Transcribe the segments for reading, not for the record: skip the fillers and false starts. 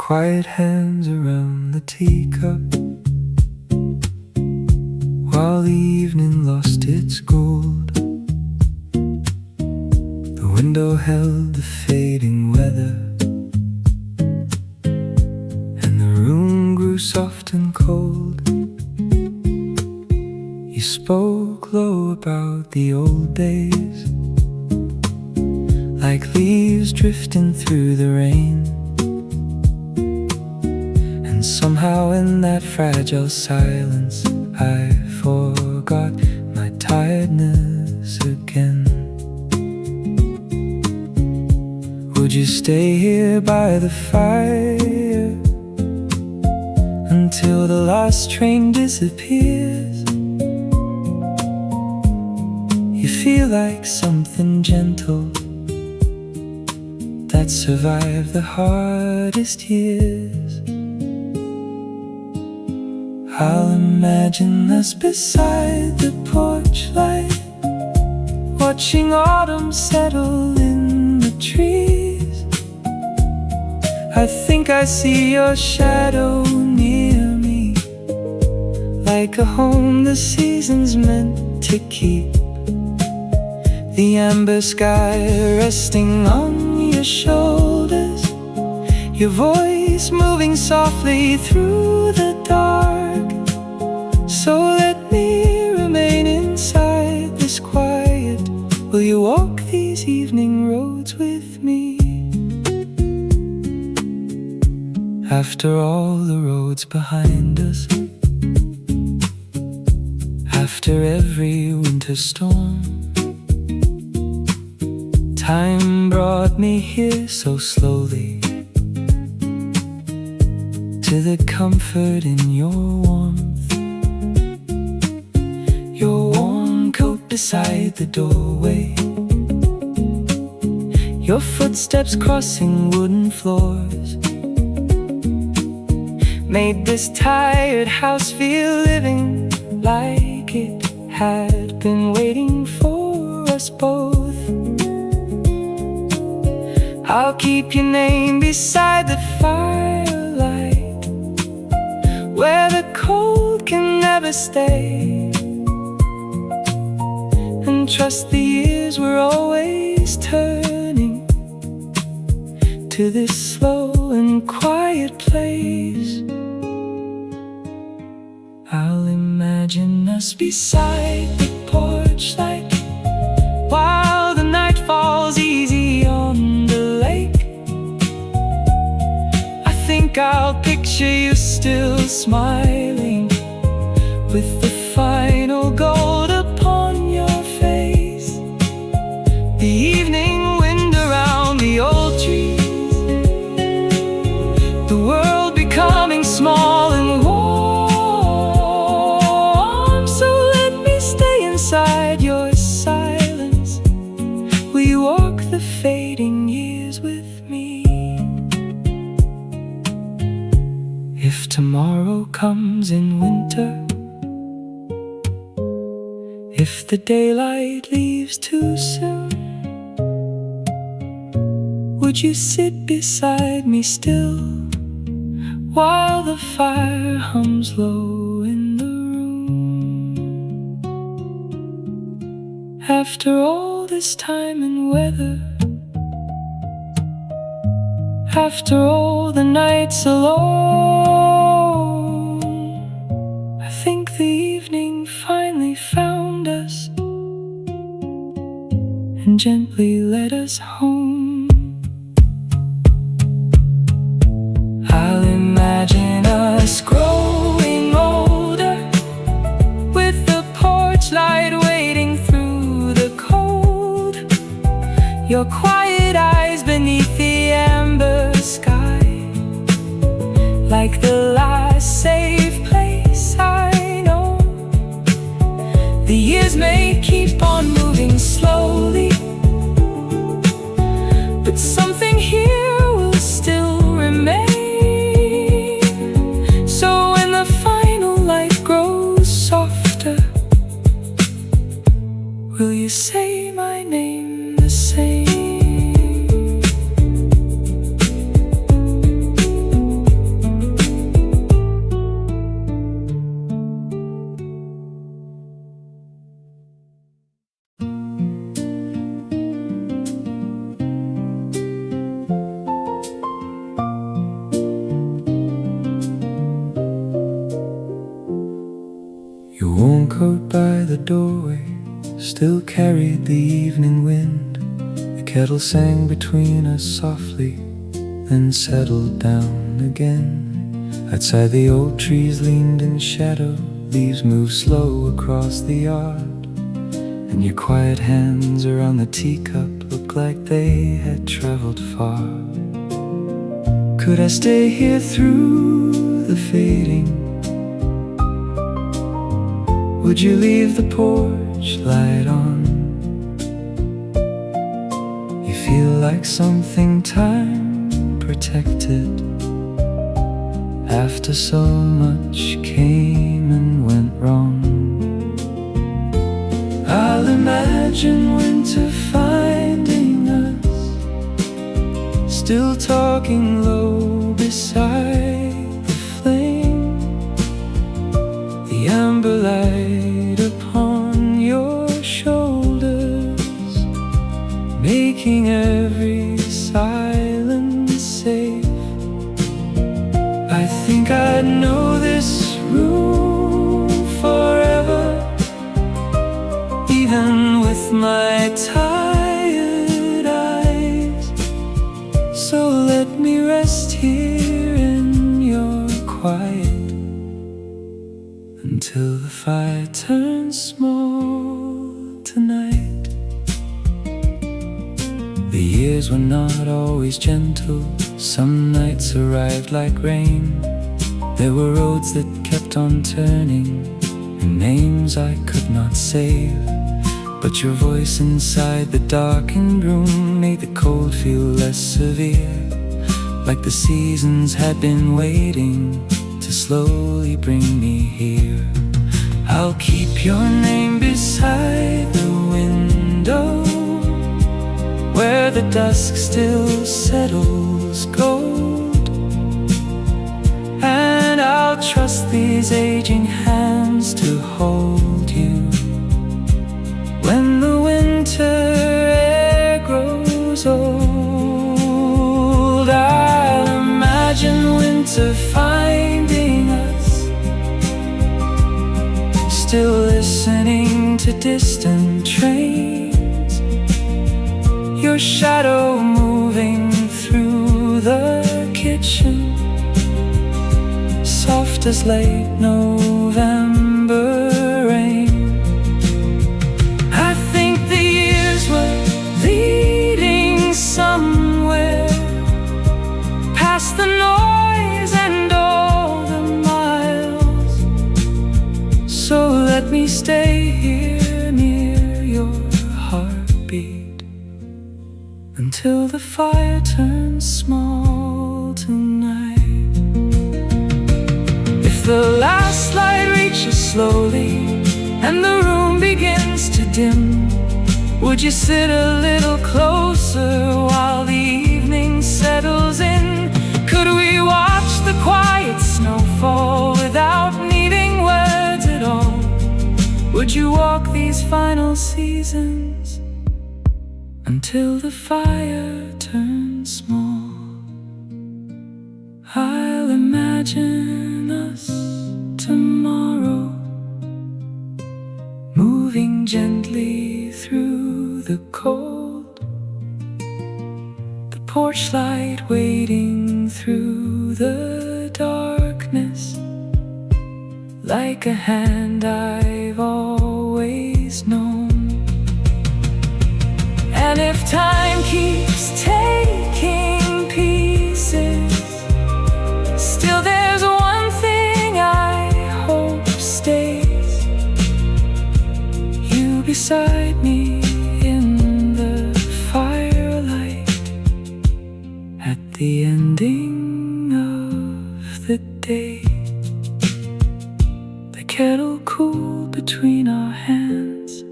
quiet hands around the teacup, while the evening lost its gold. The window held the fading weather, and the room grew soft and cold. You spoke low about the old days, like leaves drifting through the rain. And somehow in that fragile silence I forgot my tiredness again. Would you stay here by the fire until the last train disappears? You feel like something gentle that survived the hardest years. I'll imagine us beside the porch light, watching autumn settle in the trees. I think I see your shadow near me, like a home the seasons meant to keep. The amber sky resting on your shoulders, your voice moving softly through the dark. So let me remain inside this quiet. Will you walk these evening roads with me? After all the roads behind us, after every winter storm, time brought me here so slowly, to the comfort in your warmth. Your warm coat beside the doorway, your footsteps crossing wooden floors, made this tired house feel living, like it had been waiting for us both. I'll keep your name beside the firelight, where the cold can never stay, and trust the years were always turning to this slow and quiet place. I'll imagine us beside the porch light, while the night falls easy on the lake. I think I'll picture you still smiling, with the final gold upon your face. The evening wind around the old trees, the world becoming small and warm. So let me stay inside your silence. Will you walk the fading years with me? If tomorrow comes in winter, if the daylight leaves too soon, would you sit beside me still, while the fire hums low in the room? After all this time and weather, after all the nights alone, I think the evening finally found us and gently led us home. I'll imagine us growing older, with the porch light waiting through the cold, your quiet eyes beneath the amber sky, like the last safe place I know. The years may keep on moving slowly, but something here will still remain. So when the final light grows softer, will you say my name the same? coat by the doorway still carried the evening wind. The kettle sang between us softly, then settled down again. Outside the old trees leaned in shadow, leaves moved slow across the yard, and your quiet hands around the teacup looked like they had traveled far. Could I stay here through the fading? Would you leave the porch light on? You feel like something time protected after so much came and went wrong. I'll imagine winter finding us still talking low beside the flame, the amber light upon your shoulders, making every silence safe. I think I'd know this room forever, even with my tired eyes. So let me rest here in your quiet until the fire turns small tonight. The years were not always gentle. Some nights arrived like rain. There were roads that kept on turning, and names I could not save. But your voice inside the darkened room made the cold feel less severe, like the seasons had been waiting to slowly bring me here. I'll keep your name beside the window, where the dusk still settles gold, and I'll trust these aging hands to hold you when the winter air grows old. I'll imagine winter finding us still listening to distant trains, your shadow moving through the kitchen, soft as late November rain. I think the years were leading somewhere, past the noise and all the miles. So let me stay here near your heartbeat until the fire turns small tonight. If the last light reaches slowly and the room begins to dim, would you sit a little closer while the evening settles in? Could we watch the quiet snowfall without needing words at all? Would you walk these final seasons until the fire turns small? I'll imagine us tomorrow, moving gently through the cold, the porch light waiting through the darkness, like a hand I've always known. And if time keeps taking pieces, still there's one thing I hope stays: you beside me in the firelight at the ending of the day. The kettle cooled between our hands,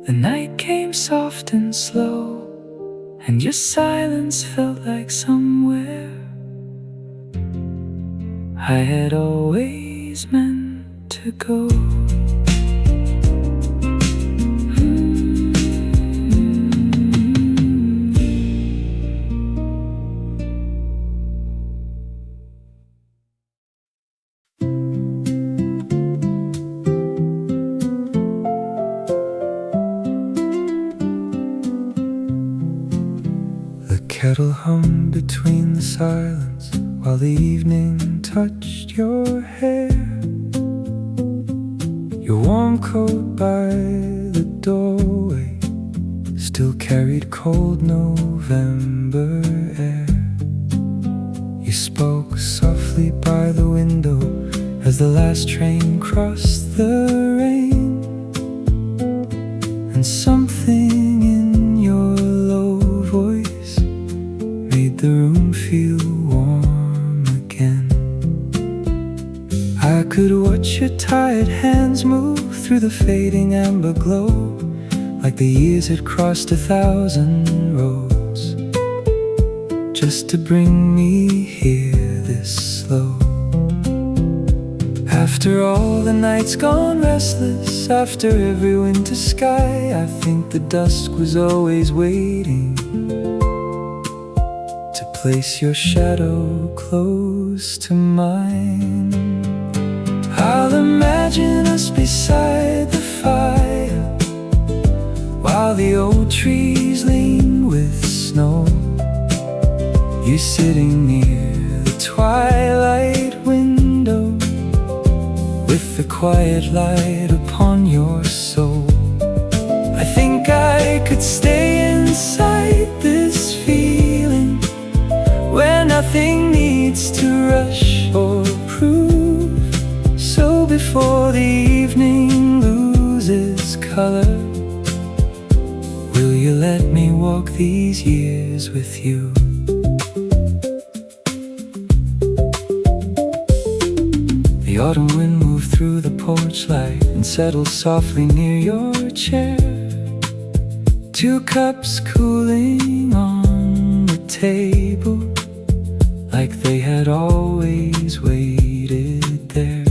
the night came soft and slow, and your silence felt like somewhere I had always meant to go. between the silence while the evening touched your hair. Your warm coat by the doorway still carried cold November air. You spoke softly by the window as the last train crossed the rain, and something in your low voice made the room feel warm again. I could watch your tired hands move through the fading amber glow, like the years had crossed 1,000 roads, just to bring me here this slow. After all the nights gone restless, after every winter sky, I think the dusk was always waiting to place your shadow close to mine. I'll imagine us beside the fire while the old trees lean with snow. You sitting near the twilight window with the quiet light upon your soul. I think I could stay inside this feeling where nothing needs to rush or prove. So before the evening loses color, will you let me walk these years with you? The autumn wind moved through the porch light and settled softly near your chair. 2 cups cooling on the table, like they had always waited there.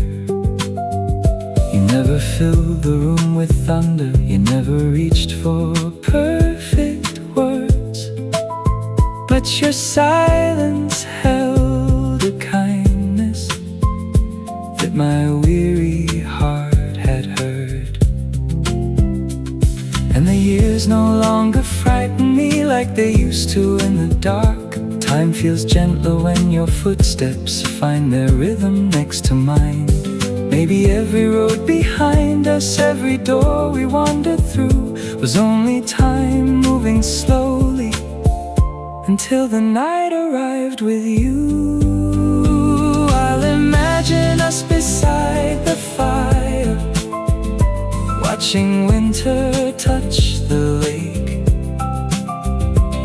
You never filled the room with thunder, you never reached for perfect words, but your silence held a kindness that my weary heart had heard. And the years no longer frighten me like they used to in the dark. Time feels gentler when your footsteps find their rhythm next to mine. Maybe every road behind us, every door we wandered through, was only time moving slowly until the night arrived with you. I'll imagine us beside the fire, watching winter touch the lake.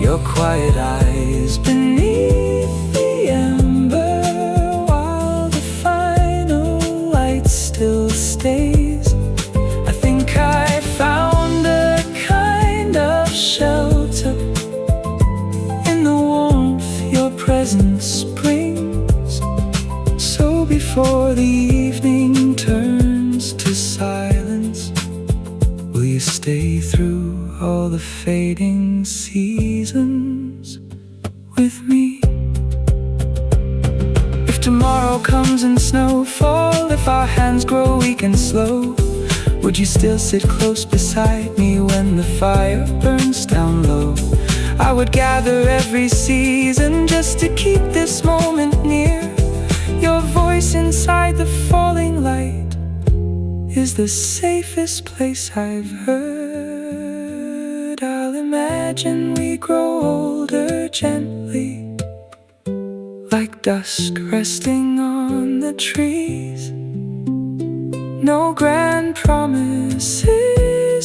Your quiet eyes beneath the ember, while the final light still stays. I think I found a kind of shelter in the warmth your presence brings. So before the evening turns to silence, will you stay through all the fading seasons with me? If tomorrow comes in snowfall, if our hands grow weak and slow, would you still sit close beside me when the fire burns down low? I would gather every season just to keep this moment near. Your voice inside the falling light is the safest place I've heard. I'll imagine we grow older gently, like dusk resting on the trees. No grand promises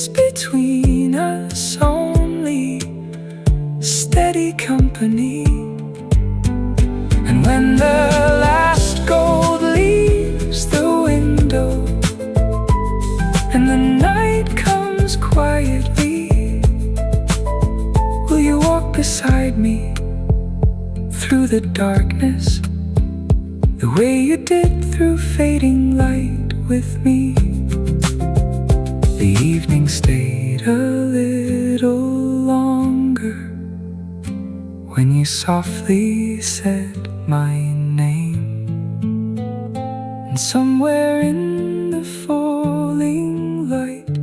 between us, only steady company. And when the last gold leaves the window and the night comes quietly, will you walk beside me through the darkness, the way you did through fading light with me? The evening stayed a little longer when you softly said my name, and somewhere in the falling light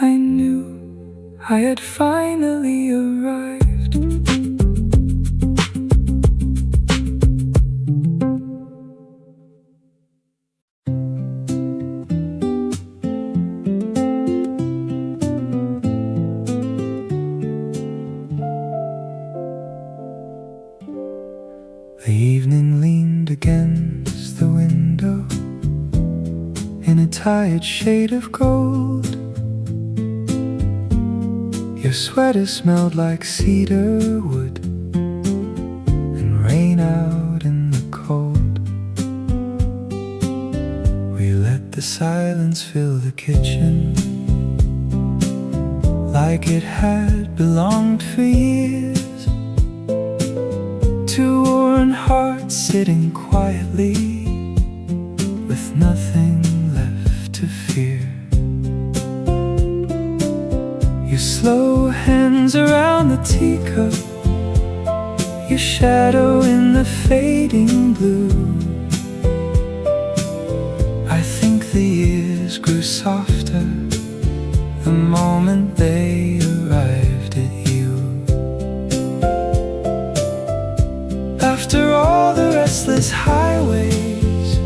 I knew I had finally arrived. tired shade of gold. Your sweater smelled like cedar wood and rain out in the cold. We let the silence fill the kitchen like it had belonged for years. Two worn hearts sitting quietly with nothing left to fear. Your slow hands around the teacup, your shadow in the fading blue. I think the years grew softer the moment they arrived at you. After all the restless highways,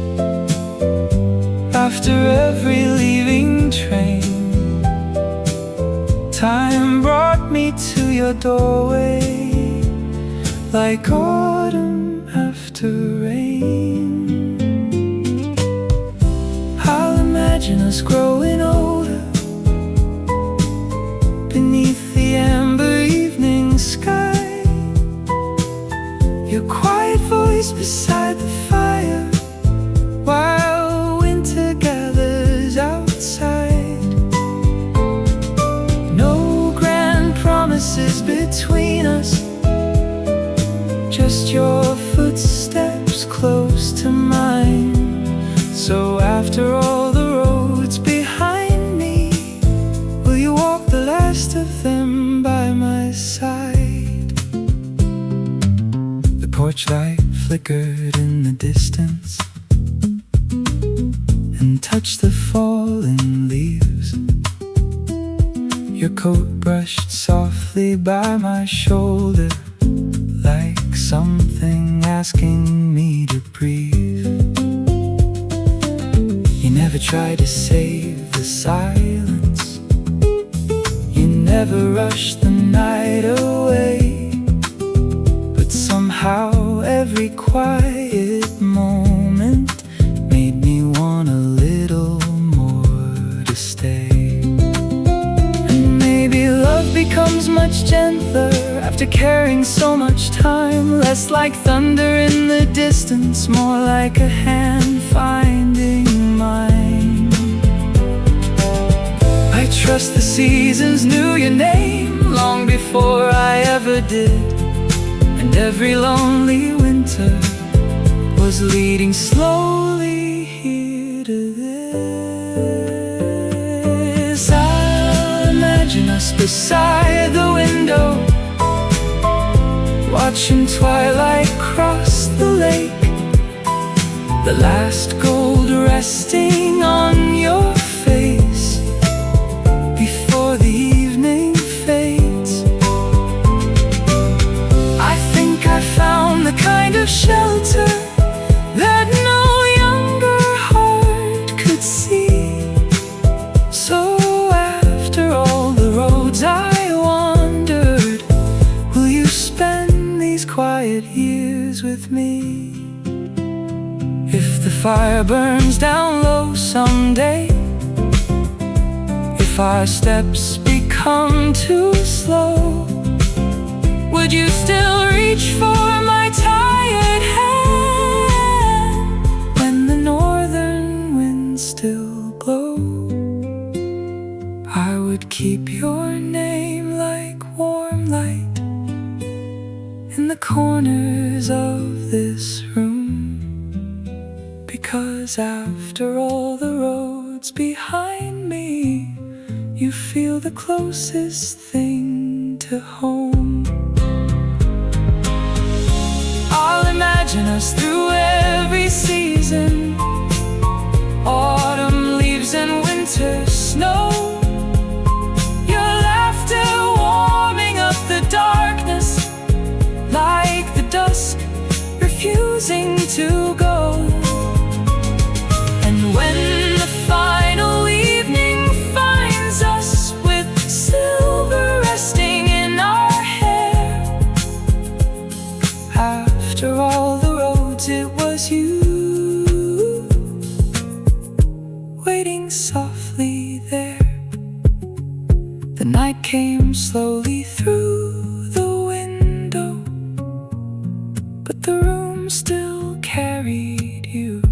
after every leaving train, time brought me to your doorway like autumn after rain. I'll imagine us growing older beneath the amber evening sky, your quiet voice beside the fire while winter gathers outside. No grand promises between us, just your footsteps close to mine. So after all the roads behind me, will you walk the last of them by my side? The porch light flickered in the distance and touched the fallen leaves. Your coat brushed softly by my shoulder like something asking me to breathe. You never tried to save the silence, you never rushed the night away, but somehow every quiet moment made me want a little more to stay. And maybe love becomes much gentler after carrying so much time, less like thunder in the distance, more like a hand finding mine. I trust the seasons knew your name long before I ever did, and every lonely winter was leading slowly here to this. I'll imagine us beside the window, watching twilight cross the lake, the last gold resting on your face before the evening fades. I think I found the kind of shelter that no younger heart could see. So after all the roads I wandered, will you spend these quiet years with me? If the fire burns down low someday, if our steps become too slow, would you still reach for my tired hand when the northern winds still blow? I would keep your name like warm light in the corners of this room, because after all the roads behind me, you feel the closest thing to home. I'll imagine us through every season, autumn leaves and winter snow, your laughter warming up the darkness like the dusk refusing to go. And when the final evening finds us with silver resting in our hair, after all the roads it was you softly there. The night came slowly through the window, but the room still carried you.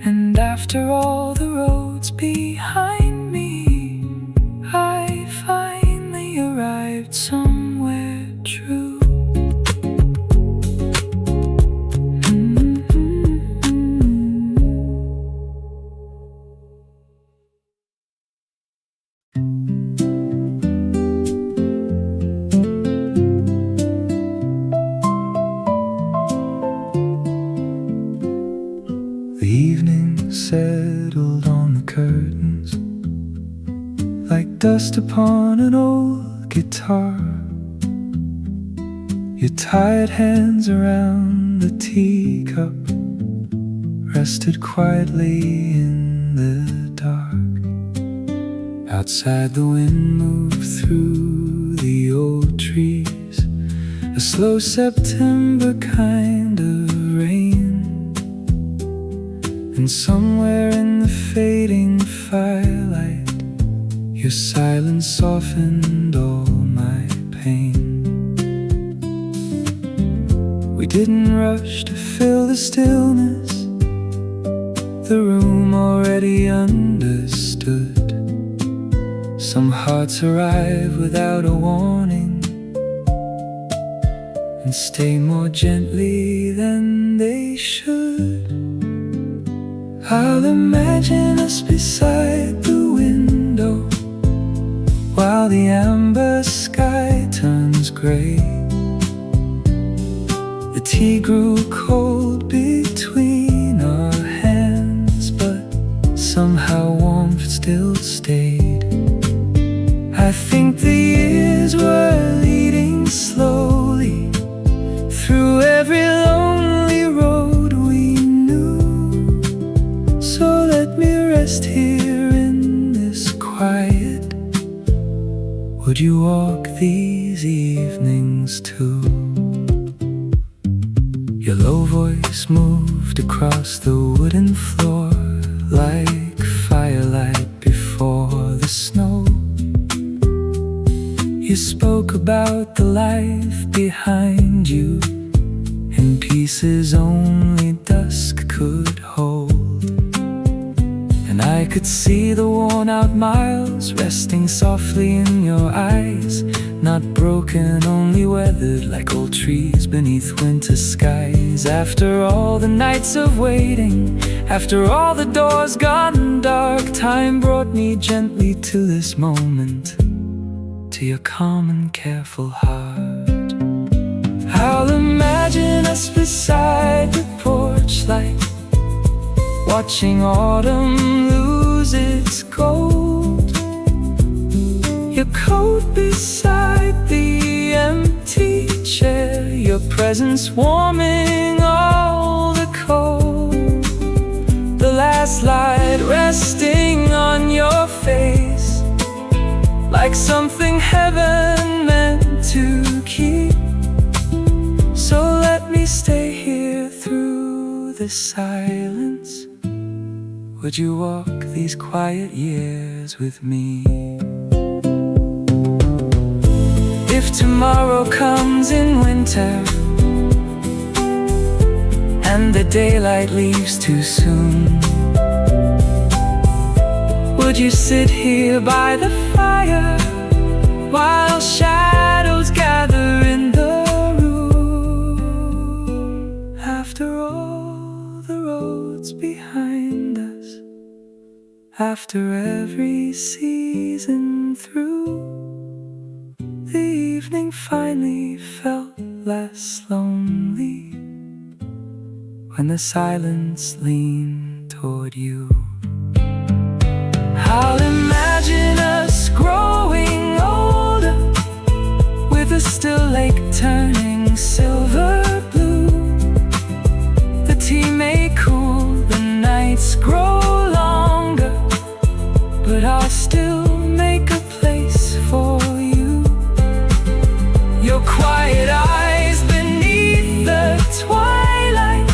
And after all the roads behind me, I finally arrived somewhere true. The evening settled on the curtains like dust upon an old guitar. Your tired hands around the teacup rested quietly in the dark. Outside the wind moved through the old trees, a slow September kind of rain. And somewhere in the fading firelight, your silence softened all my pain. We didn't rush to fill the stillness, the room already understood. Some hearts arrive without a warning and stay more gently than they should. I'll imagine us beside the window while the amber sky turns gray. The tea grew cold between our hands, but somehow warmth still stayed. I think the years were leading slowly through every lonely road we knew. So let me rest here in this quiet. Would you walk these evenings too? Your low voice moved across the wooden floor like firelight before the snow. You spoke about the life behind you in pieces only dusk could hold. And I could see the worn-out miles resting softly in your eyes, not broken, only weathered like old trees beneath winter skies. After all the nights of waiting, after all the doors gone dark, time brought me gently to this moment, to your calm and careful heart. I'll imagine us beside the porch light, watching autumn lose its gold. Your coat beside the empty chair, your presence warming all the cold. The last light resting on your face like something heaven meant to keep. So let me stay here through the silence. Would you walk these quiet years with me? If tomorrow comes in winter and the daylight leaves too soon, would you sit here by the fire while shadows gather in the room? After all the roads behind us, after every season through, the evening finally felt less lonely when the silence leaned toward you. I'll imagine us growing older, with a still lake turning silver blue. The tea may cool, the nights grow longer, but I'll still make a place for you. Your quiet eyes beneath the twilight,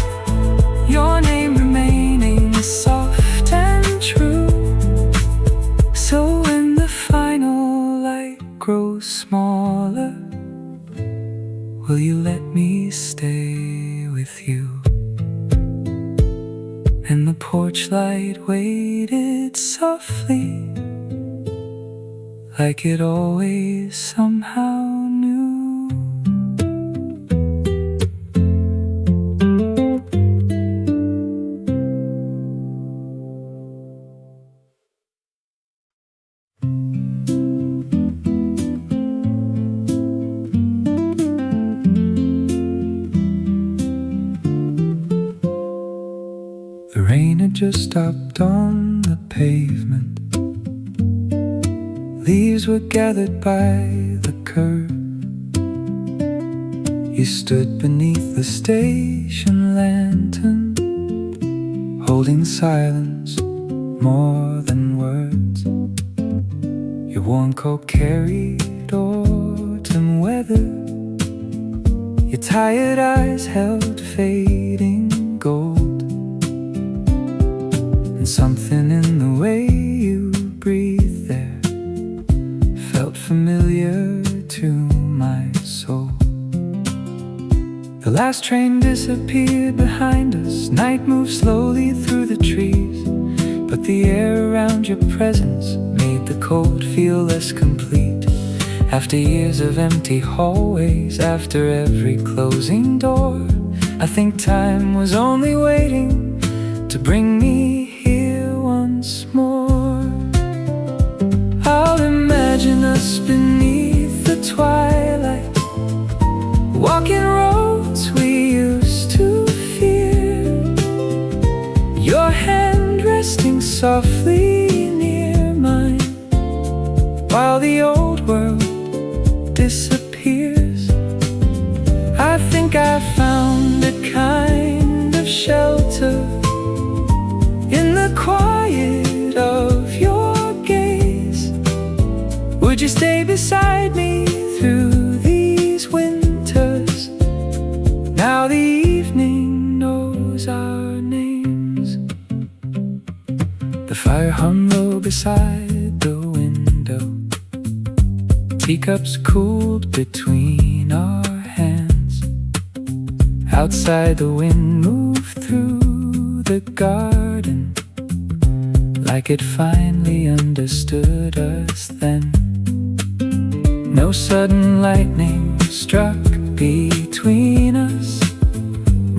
your name remaining soft and and the porch light waited softly, like it always somehow knew. The rain had just stopped on the pavement. Leaves were gathered by the curb. You stood beneath the station lantern, holding silence more than words. Your warm coat carried autumn weather. Your tired eyes held fading gold. And something in the way you breathed there felt familiar to my soul. The last train disappeared behind us. Night moved slowly through the trees, but the air around your presence made the cold feel less complete. After years of empty hallways, after every closing door, I think time was only waiting to bring me here once more. I'll imagine us beneath the twilight, walking roads we used to fear. Your hand resting softly near mine, while the old world disappears. I think I found a kind of shelter in the quiet of your gaze. Would you stay beside me through these winters? Now the evening knows our names. The fire hung low beside the window. Teacups cooled between our hands. Outside the wind moved through the garden, like it finally understood us then. No sudden lightning struck between us,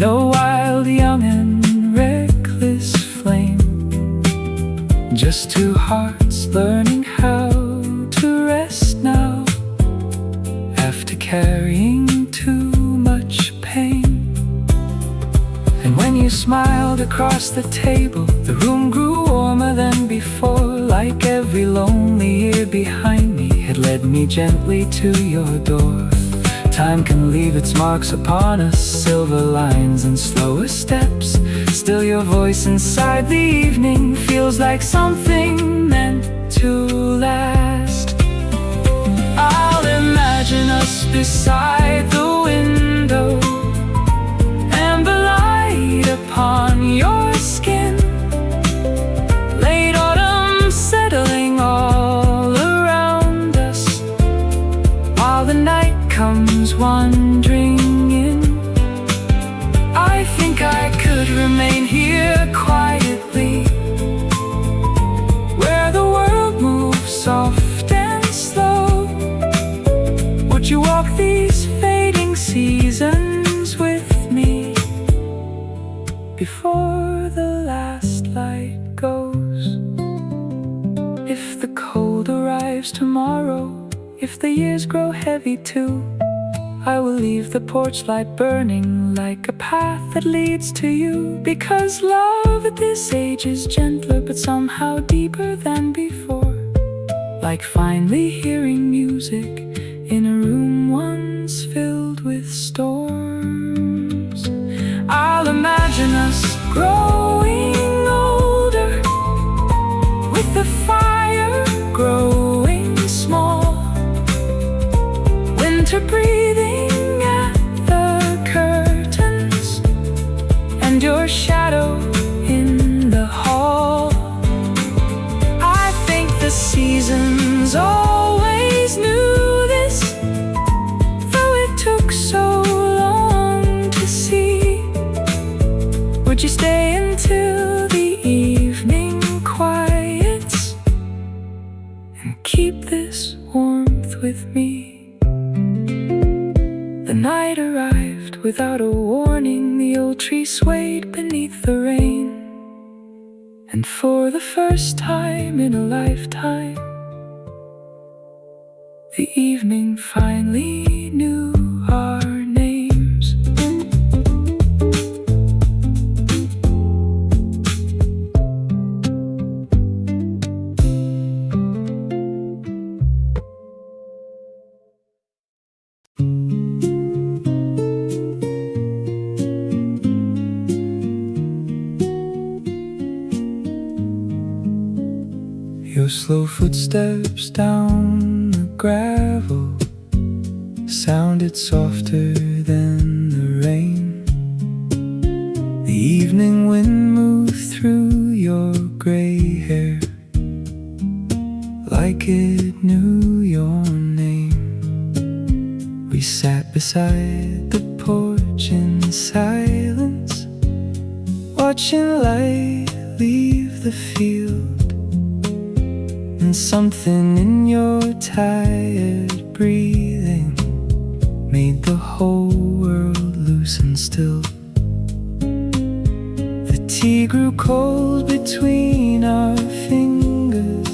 no wild, young and reckless flame. Just two hearts learning how to rest now, after carrying too much pain. And when you smiled across the table, the room grew warmer than before, like every lonely year behind me had led me gently to your door. Time can leave its marks upon us, silver lines and slower steps. Still your voice inside the evening feels like something meant to last. I'll imagine us beside the window, amber light upon your skin, late autumn settling all around us, while the night comes wandering in. I think I could remain here quietly, where the world moves soft and slow. Would you walk these fading seasons with me before the last light goes? If the cold arrives tomorrow, if the years grow heavy too, I will leave the porch light burning like a path that leads to you. Because love at this age is gentler but somehow deeper than before, like finally hearing music in a room once filled with storms. I'll imagine us growing older, with the fire growing small, winter breathing at the curtains, and your shadow in the hall. I think the seasons always knew this, though it took so long to see. Would you stay until with me. The night arrived without a warning. The old tree swayed beneath the rain, and for the first time in a lifetime, the evening finally knew our names. Your slow footsteps down the gravel sounded softer than the rain. The evening wind moved through your gray hair like it knew your name. We sat beside the porch in silence, watching light leave the field. And something in your tired breathing made the whole world loosen still. The tea grew cold between our fingers,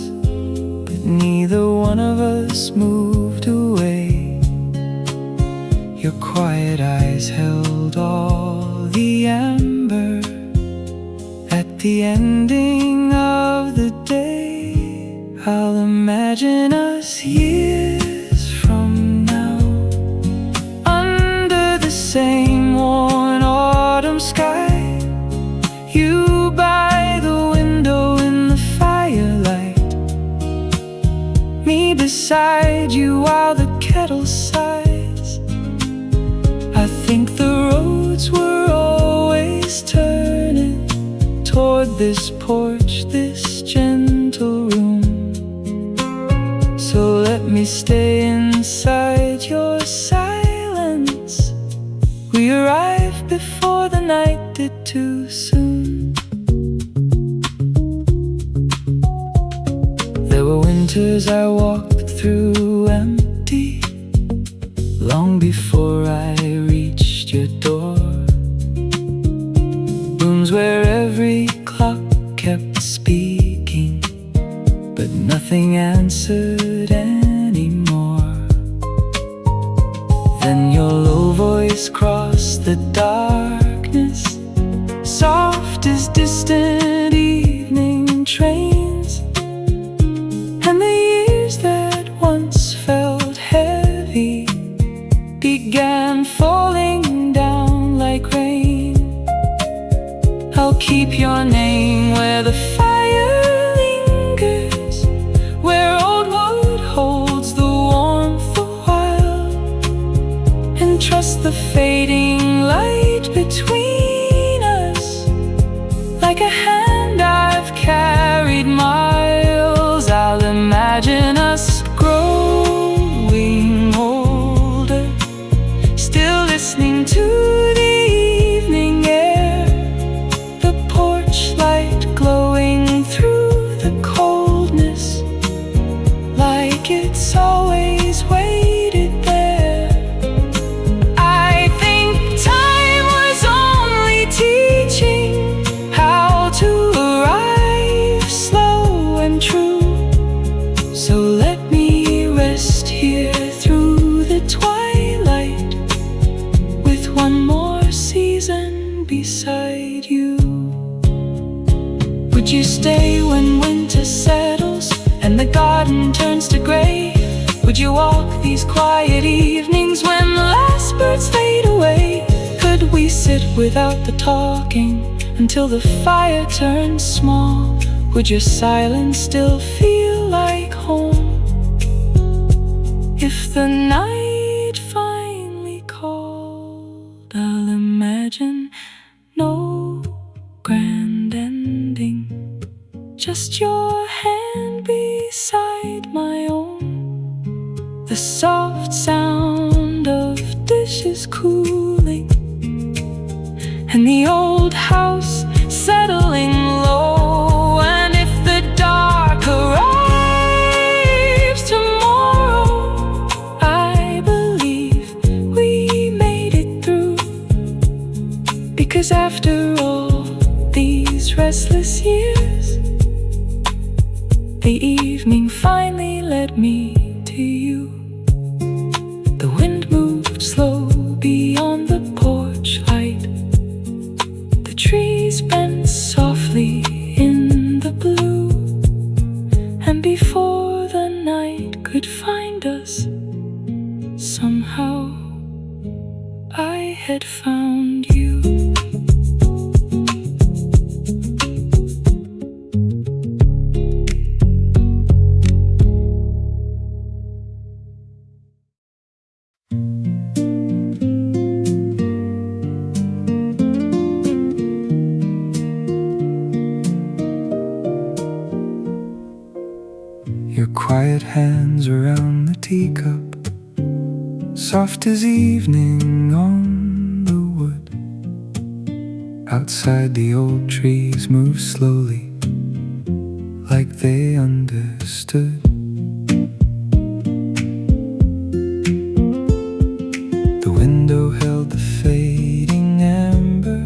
but neither one of us moved away. Your quiet eyes held all the amber at the ending of the day. I'll imagine us years from now, under the same worn autumn sky. You by the window in the firelight, me beside you while the kettle sighs. I think the roads were always turning toward this porch, this gentle room. So let me stay inside your silence. We arrived before the night did too soon. There were winters I walked through empty, long before I reached your door. Rooms where every clock kept speaking, but nothing answered anymore. Then your low voice crossed the darkness, soft as distant evening trains. And the years that once felt heavy began falling down like rain. I'll keep your name where the fire lingers, where old wood holds the warmth a while, and trust the fading light between us like a hand I've carried miles. I'll imagine us growing older, still listening to the evening air, the porch light glowing through the coldness like it's always waited there. I think time was only teaching how to arrive slow and true. So let me rest here through the twilight, with one more season beside you. Would you stay when winter settles and the garden turns to gray? Would you walk these quiet evenings when the last birds fade away? Could we sit without the talking until the fire turns small? Would your silence still feel like home if the night finally called? I'll imagine no grand ending, just your hand beside my own, the soft sound of dishes cooling, and the old house settling low. And if the dark arrives tomorrow, restless years. The evening finally led me to you. The wind moved slow beyond the porch light. The trees bent softly in the blue. And before the night could find us, somehow I had found you. Your quiet hands around the teacup, soft as evening on the wood. Outside the old trees move slowly, like they understood. The window held the fading amber,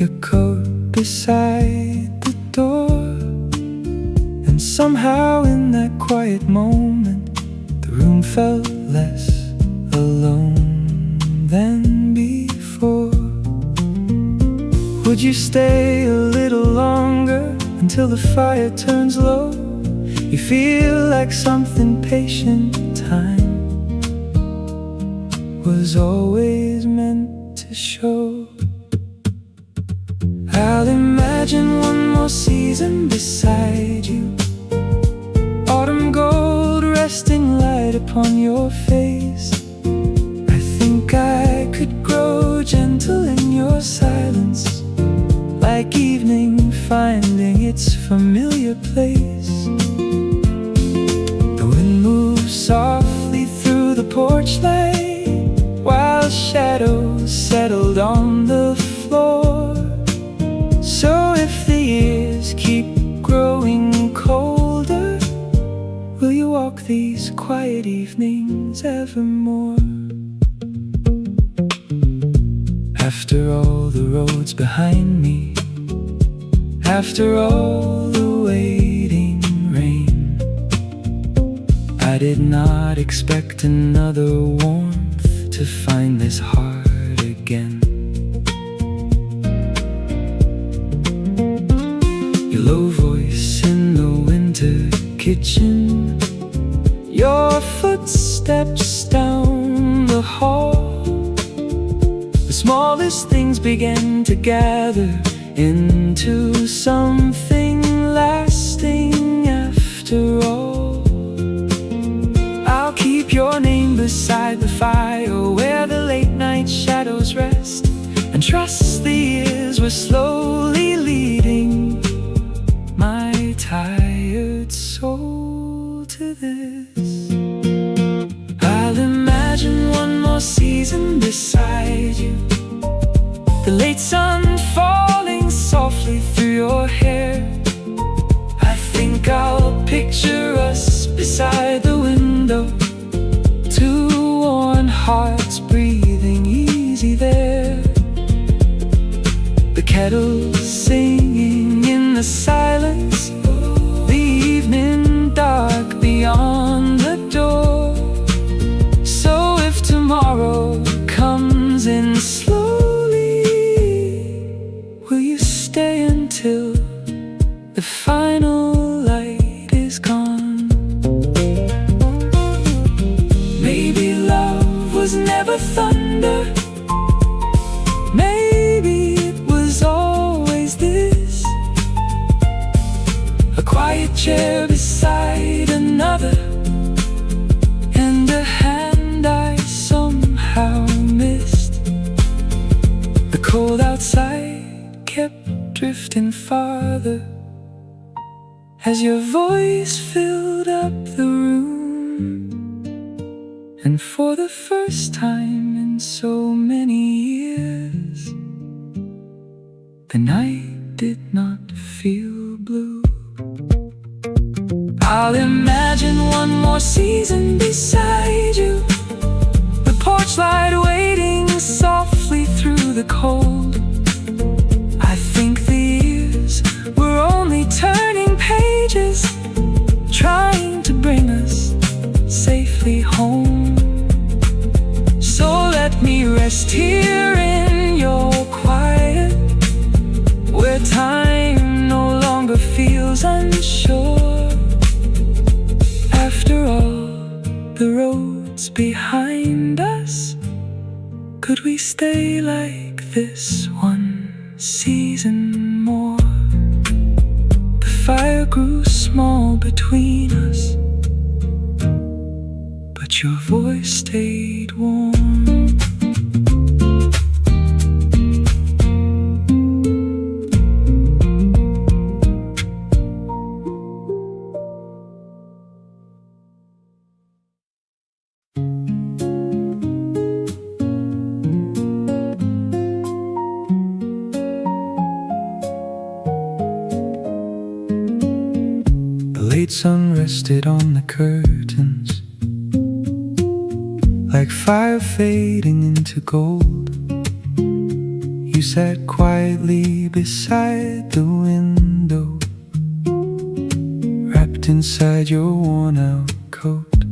your coat beside the door. And somehow in that quiet moment, the room felt less alone than before. Would you stay a little longer until the fire turns low? You feel like something patient time was always meant to show. I'll imagine one more season beside you, autumn gold resting light upon your face. I think I could grow gentle in your silence, like evening finding its familiar place. The wind moves softly through the porch light, while shadows settled on the floor. So if the years keep growing colder, will you walk these quiet evenings evermore? After all the roads behind me, after all the waiting rain, I did not expect another warmth to find this heart again. Your low voice in the winter kitchen, your footsteps down the hall. The smallest things began to gather into something lasting after all. I'll keep your name beside the fire where the late night shadows rest, and trust the years were slowly leading my tired soul to this. I'll imagine one more season beside you, the late sun falling softly through your hair. I think I'll picture us beside the window, two worn hearts breathing easy there. The kettle singing in the silence, the evening dark beyond the door. So if tomorrow comes in slowly, will you stay until the final light is gone? Maybe love was never thunder, maybe it was always this, a quiet chair beside another, and a hand I somehow missed. The cold outside kept drifting farther as your voice filled up the room. And for the first time in so many years, the night did not feel blue. I'll imagine one more season beside you, the porch light waiting softly through the cold. I think the we stay like this one season more? The fire grew small between us, but your voice stayed warm. The late sun rested on the curtains, like fire fading into gold. You sat quietly beside the window, wrapped inside your worn-out coat.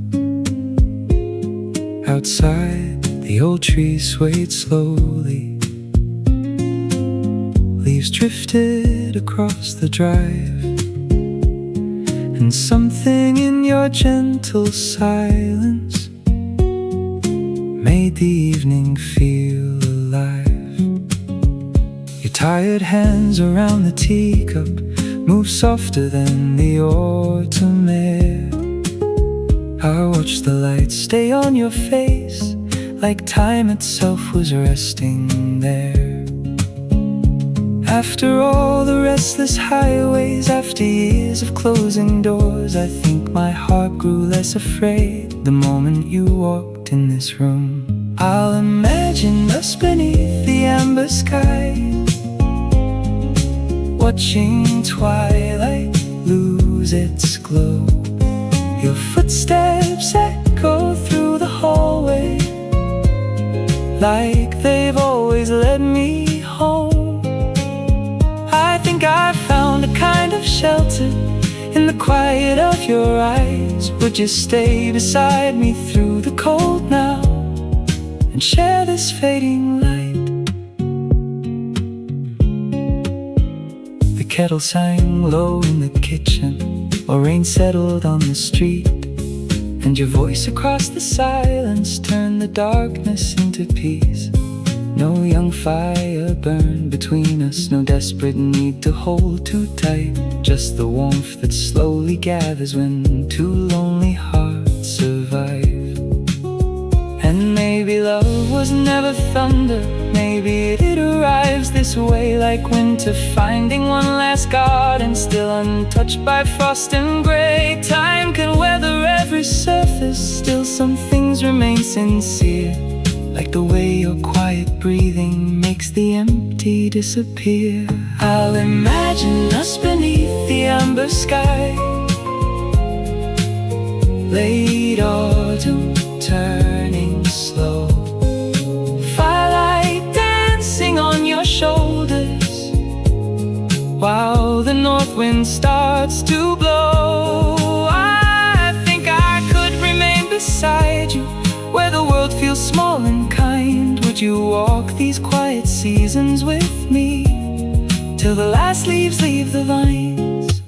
Outside, the old trees swayed slowly. Leaves drifted across the drive, and something in your gentle silence made the evening feel alive. Your tired hands around the teacup moved softer than the autumn air. I watched the light stay on your face, like time itself was resting there. After all the restless highways, after years of closing doors, I think my heart grew less afraid the moment you walked in this room. I'll imagine us beneath the amber sky, watching twilight lose its glow. Your footsteps echo through the hallway, like they've always led me home. I think I found a kind of shelter in the quiet of your eyes. Would you stay beside me through the cold now, and share this fading light? The kettle sang low in the kitchen, while rain settled on the street, and your voice across the silence turned the darkness into peace. No young fire burned between us, no desperate need to hold too tight, just the warmth that slowly gathers when two lonely hearts survive. And maybe love was never thunder, maybe it arrives this way, like winter finding one last garden still untouched by frost and gray. Time can weather every surface, still some things remain sincere, like the way your quiet breathing makes the empty disappear. I'll imagine us beneath the amber sky, late autumn turning slow, firelight dancing on your shoulders, while the north wind starts to blow. I think I could remain beside you, where the world feels small and kind. Would you walk these quiet seasons with me, till the last leaves leave the vines?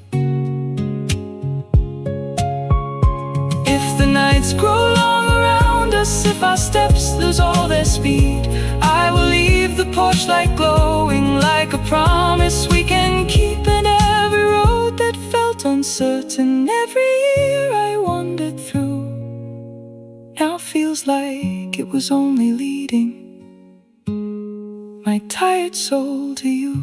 If the nights grow long around us, if our steps lose all their speed, I will leave the porch light glowing like a promise we can keep. And every road that felt uncertain, every year I wandered through, now feels like it was only leading my tired soul to you.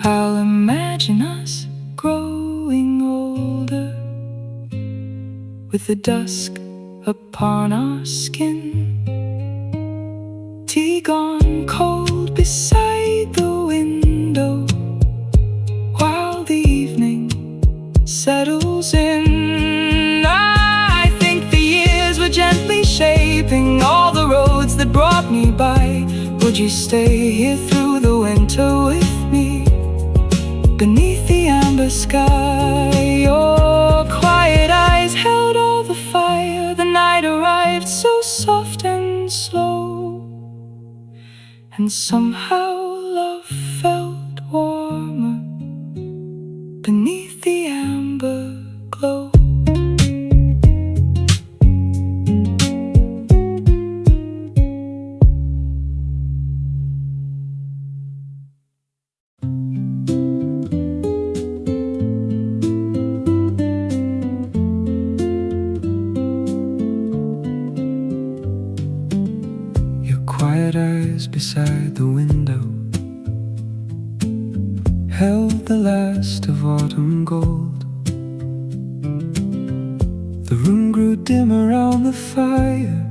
I'll imagine us growing older, with the dusk upon our skin, tea gone cold beside the window, while the evening settles in. I think the years were gently shaping all the roads that brought me by. Would you stay here through the winter with me, beneath the amber sky? Your quiet eyes held all the fire. The night arrived so soft and slow, and somehow love felt warmer beneath the amber glow. beside the window held the last of autumn gold. The room grew dim around the fire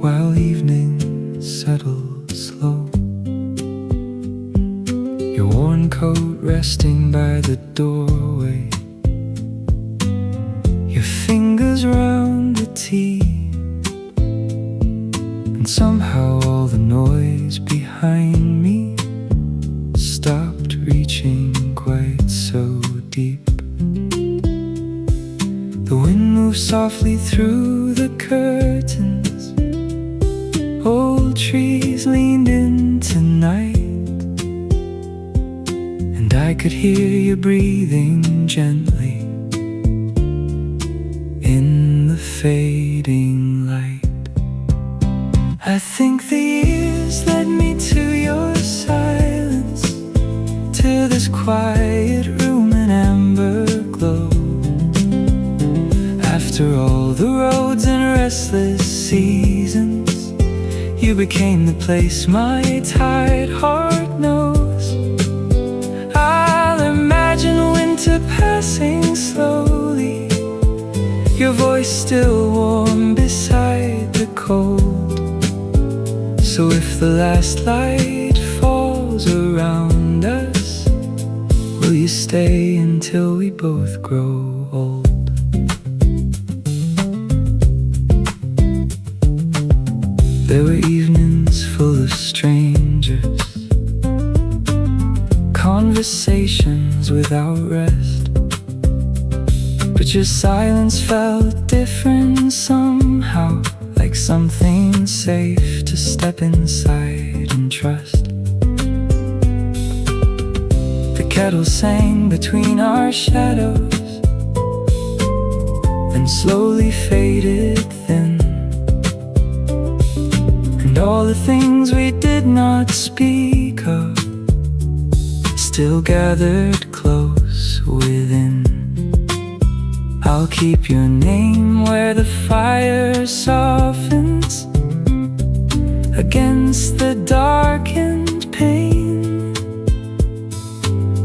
while evening settled slow. Your worn coat resting by the doorway, your fingers round the tea, and somehow all the noise behind me stopped reaching quite so deep. The wind moved softly through the curtains, old trees leaned into night, and I could hear you breathing gently in the fading light. I think the years led me to your silence, to this quiet room in amber glow. After all the roads and restless seasons, you became the place my tired heart knows. I'll imagine winter passing slowly, your voice still warm beside the cold. So if the last light falls around us, will you stay until we both grow old? There were evenings full of strangers, conversations without rest, but your silence felt different somehow, like something safe to step inside and trust. The kettle sang between our shadows, then slowly faded thin, and all the things we did not speak of still gathered close within. I'll keep your name where the fire softens against the darkened pane,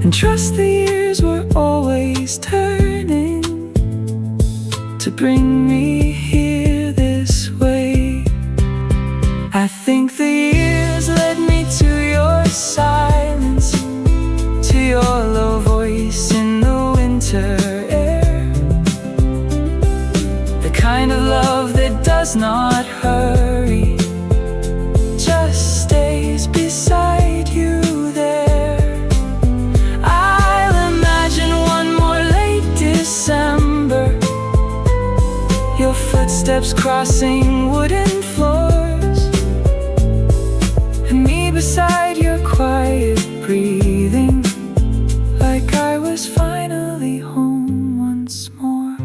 and trust the years were always turning to bring me here this way. I think the years led me to your silence, to your low voice in the winter air, the kind of love that does not hurry, just stays beside you there. I'll imagine one more late December, your footsteps crossing wooden floors, and me beside your quiet breathing, like I was finally home once more.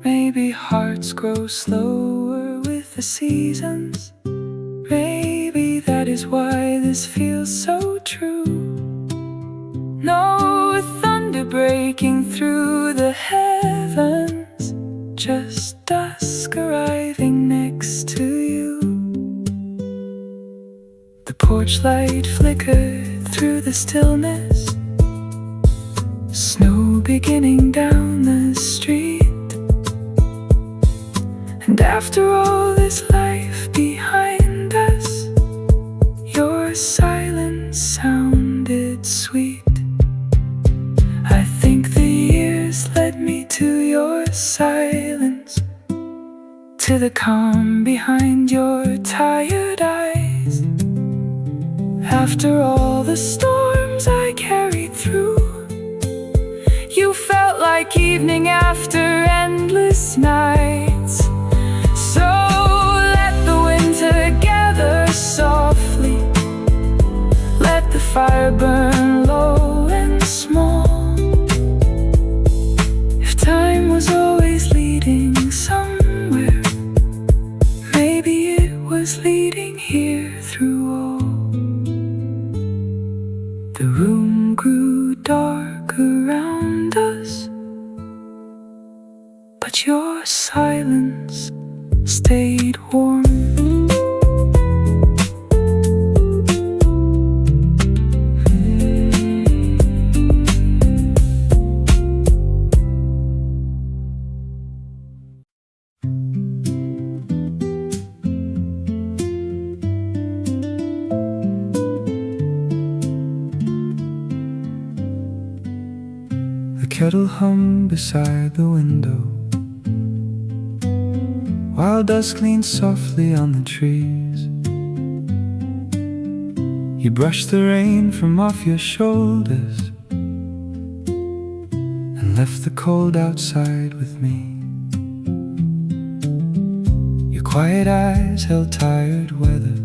Maybe hearts grow slower with the seasons, maybe that is why this feels so true. No thunder breaking through the heavens, just dusk arriving next to you. The porch light flickered through the stillness, snow beginning down the street, and after all this life behind us, your silence sounded sweet. I think the years led me to your silence, to the calm behind your tired eyes. After all the storms I carried through, you felt like evening after endless nights. So let the winter gather softly, let the fire burn low and small. If time was always leading somewhere, maybe it was leading here through all. The room grew dark around us, but your silence stayed warm. kettle hum beside the window, while dust leans softly on the trees. You brush the rain from off your shoulders and left the cold outside with me. Your quiet eyes held tired weather,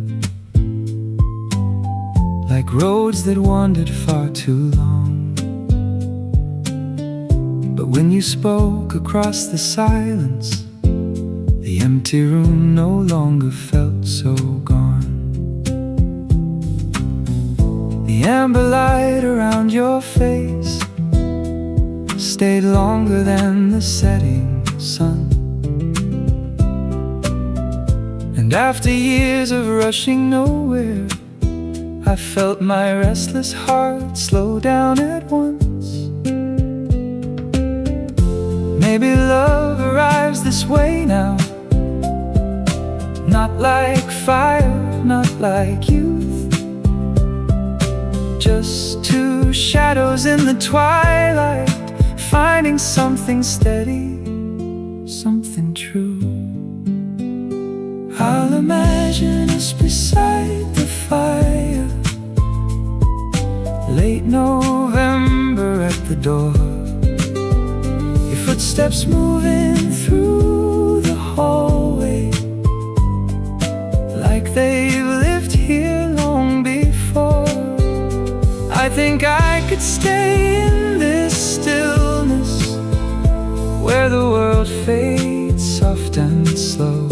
like roads that wandered far too long. But when you spoke across the silence, the empty room no longer felt so gone. The amber light around your face stayed longer than the setting sun. And after years of rushing nowhere, I felt my restless heart slow down at once. Maybe love arrives this way now, not like fire, not like youth, just two shadows in the twilight, finding something steady, something true. I'll imagine us beside the fire, late November at the door, your footsteps moving through the hallway, like they've lived here long before. I think I could stay in this stillness, where the world fades soft and slow.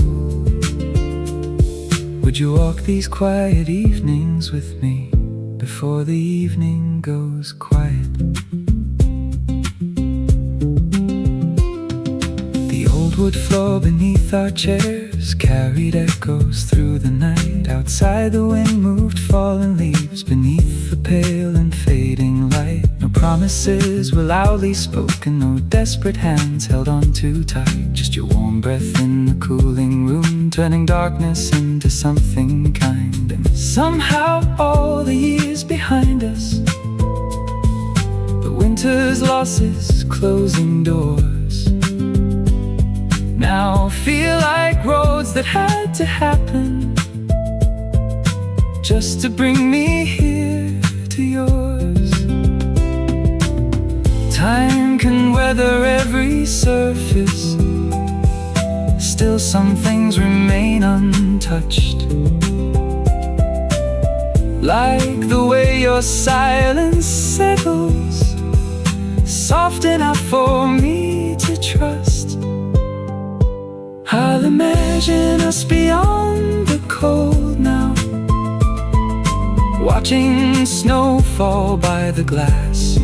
Would you walk these quiet evenings with me before the evening goes quiet? The old wood floor beneath our chairs carried echoes through the night. Outside the wind moved fallen leaves beneath the pale and fading light. No promises were loudly spoken, no desperate hands held on too tight. Just your warm breath in the cooling room, turning darkness into something kind. And somehow all the years behind us, the winter's losses, closing doors, now feel like roads that had to happen just to bring me here to yours. Time can weather every surface, still some things remain untouched, like the way your silence settles, soft enough for me to trust. I'll imagine us beyond the cold now, watching snow fall by the glass,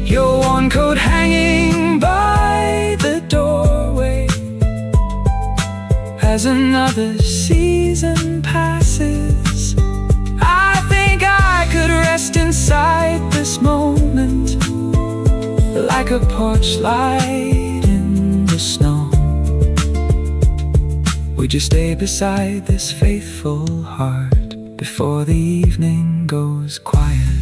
your worn coat hanging by the doorway. As another season passes, I think I could rest inside this moment, like a porch light in the snow. Would you stay beside this faithful heart before the evening goes quiet?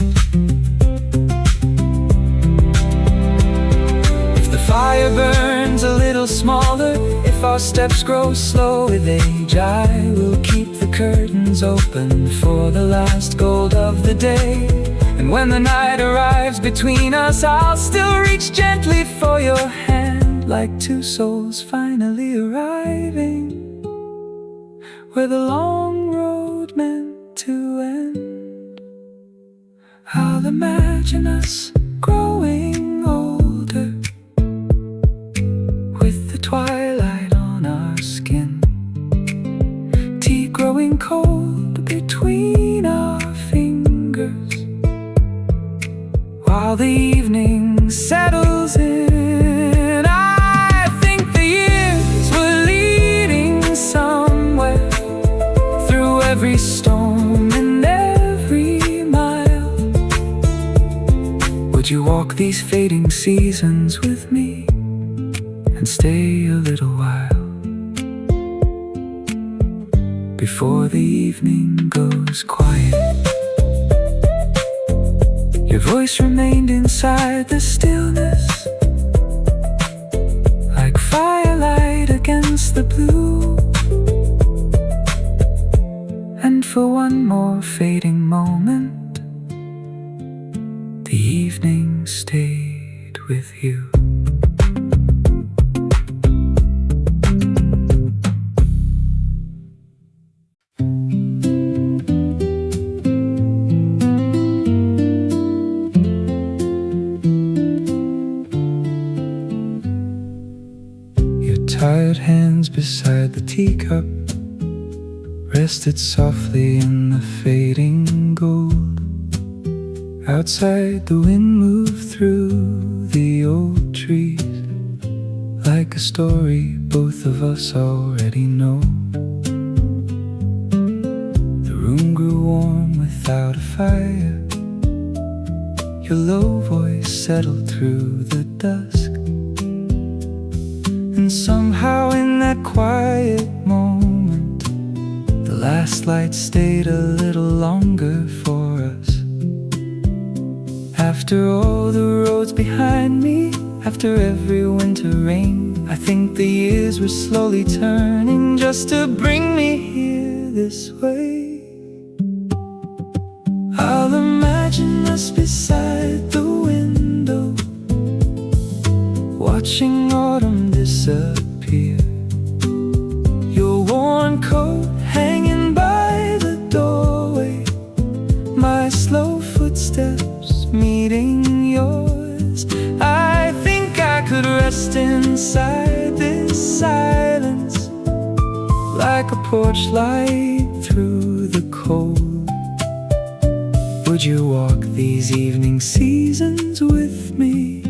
If the fire burns a little smaller, if our steps grow slow with age, I will keep the curtains open for the last gold of the day. And when the night arrives between us, I'll still reach gently for your hand, like two souls finally arriving where the long road meant to end. I'll imagine us growing older, with the twilight on our skin, tea growing cold between our fingers, while the evening settles in. I think the years were leading somewhere, through every storm and every mile. Would you walk these fading seasons with me and stay a little while before the evening goes quiet? Your voice remained inside the stillness, like firelight against the blue. And for one more fading moment, the evening stayed with you. Tired hands beside the teacup rested softly in the fading gold. Outside the wind moved through the old trees, like a story both of us already know. The room grew warm without a fire. Your low voice settled through the dusk. And somehow in that quiet moment, the last light stayed a little longer for us. After all the roads behind me, after every winter rain, I think the years were slowly turning just to bring me here this way. I'll imagine us beside the window, watching autumn disappear. Your worn coat hanging by the doorway, my slow footsteps meeting yours. I think I could rest inside this silence, like a porch light through the cold. Would you walk these evening seasons with me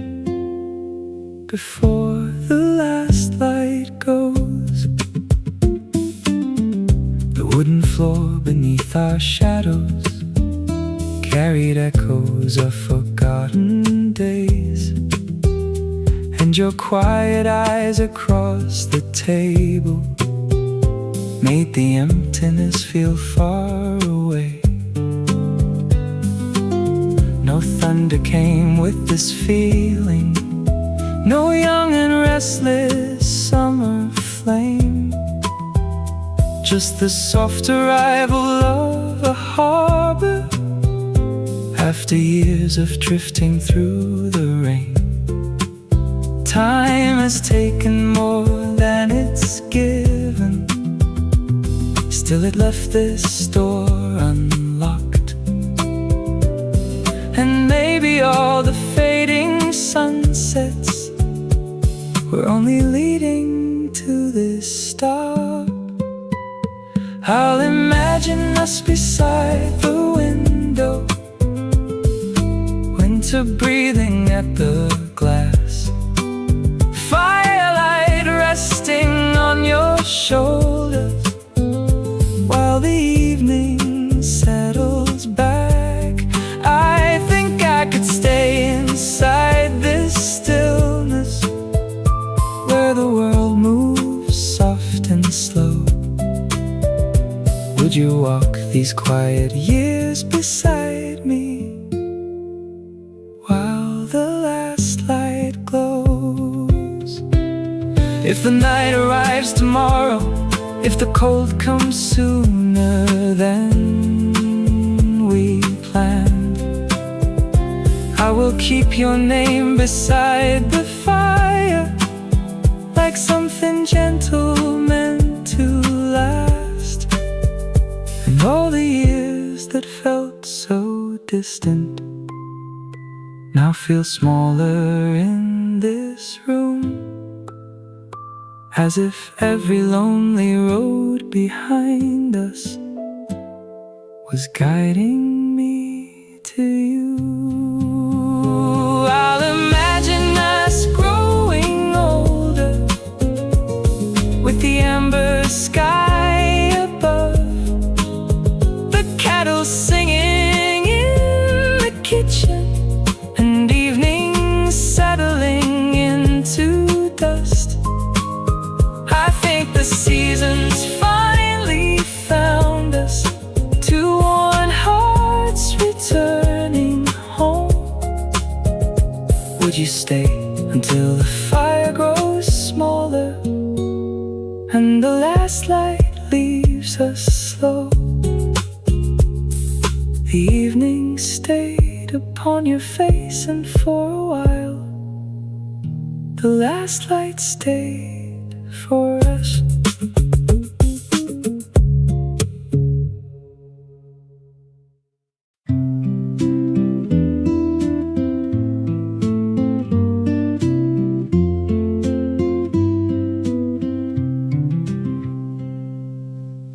before the last light goes? The wooden floor beneath our shadows carried echoes of forgotten days, and your quiet eyes across the table made the emptiness feel far away. No thunder came with this feeling, no young and restless summer flame, just the soft arrival of a harbor after years of drifting through the rain. Time has taken more than it's given, still it left this door unlocked. And maybe all the fading sunsets were only leading to this stop. I'll imagine us beside the window, winter breathing at the glass, firelight resting on your shoulders, while the evening settles back. I think I could stay inside this stillness, where the world moves soft and slow. Would you walk these quiet years beside me while the last light glows? If the night arrives tomorrow, if the cold comes sooner than we planned, I will keep your name beside the fire, like something gentle meant to last. And all the years that felt so distant now feel smaller in this room, as if every lonely road behind us was guiding me to you. I'll imagine us growing older, with the amber sky above, the cattle singing in the kitchen, and evening settling into dust. I think the seasons finally found us, two worn hearts returning Would you stay until the fire grows smaller and the last light leaves us slow? The evening stayed upon your face, and for a while the last light stayed for us.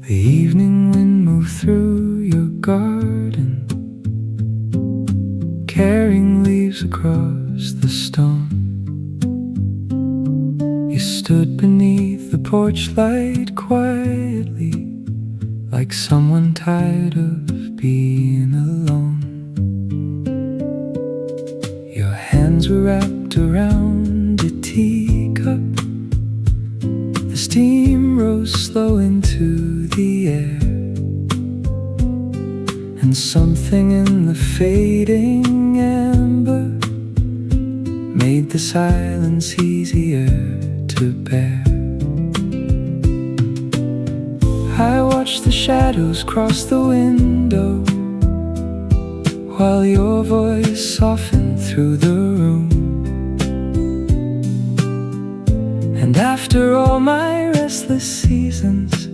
The evening wind moved through your garden, carrying leaves across the stone. You stood beneath the porch light quietly, like someone tired of being alone. Your hands were wrapped around a teacup. The steam rose slow into the air, and something in the fading amber made the silence easier to bear. I watched the shadows cross the window while your voice softened through the room. And after all my restless seasons,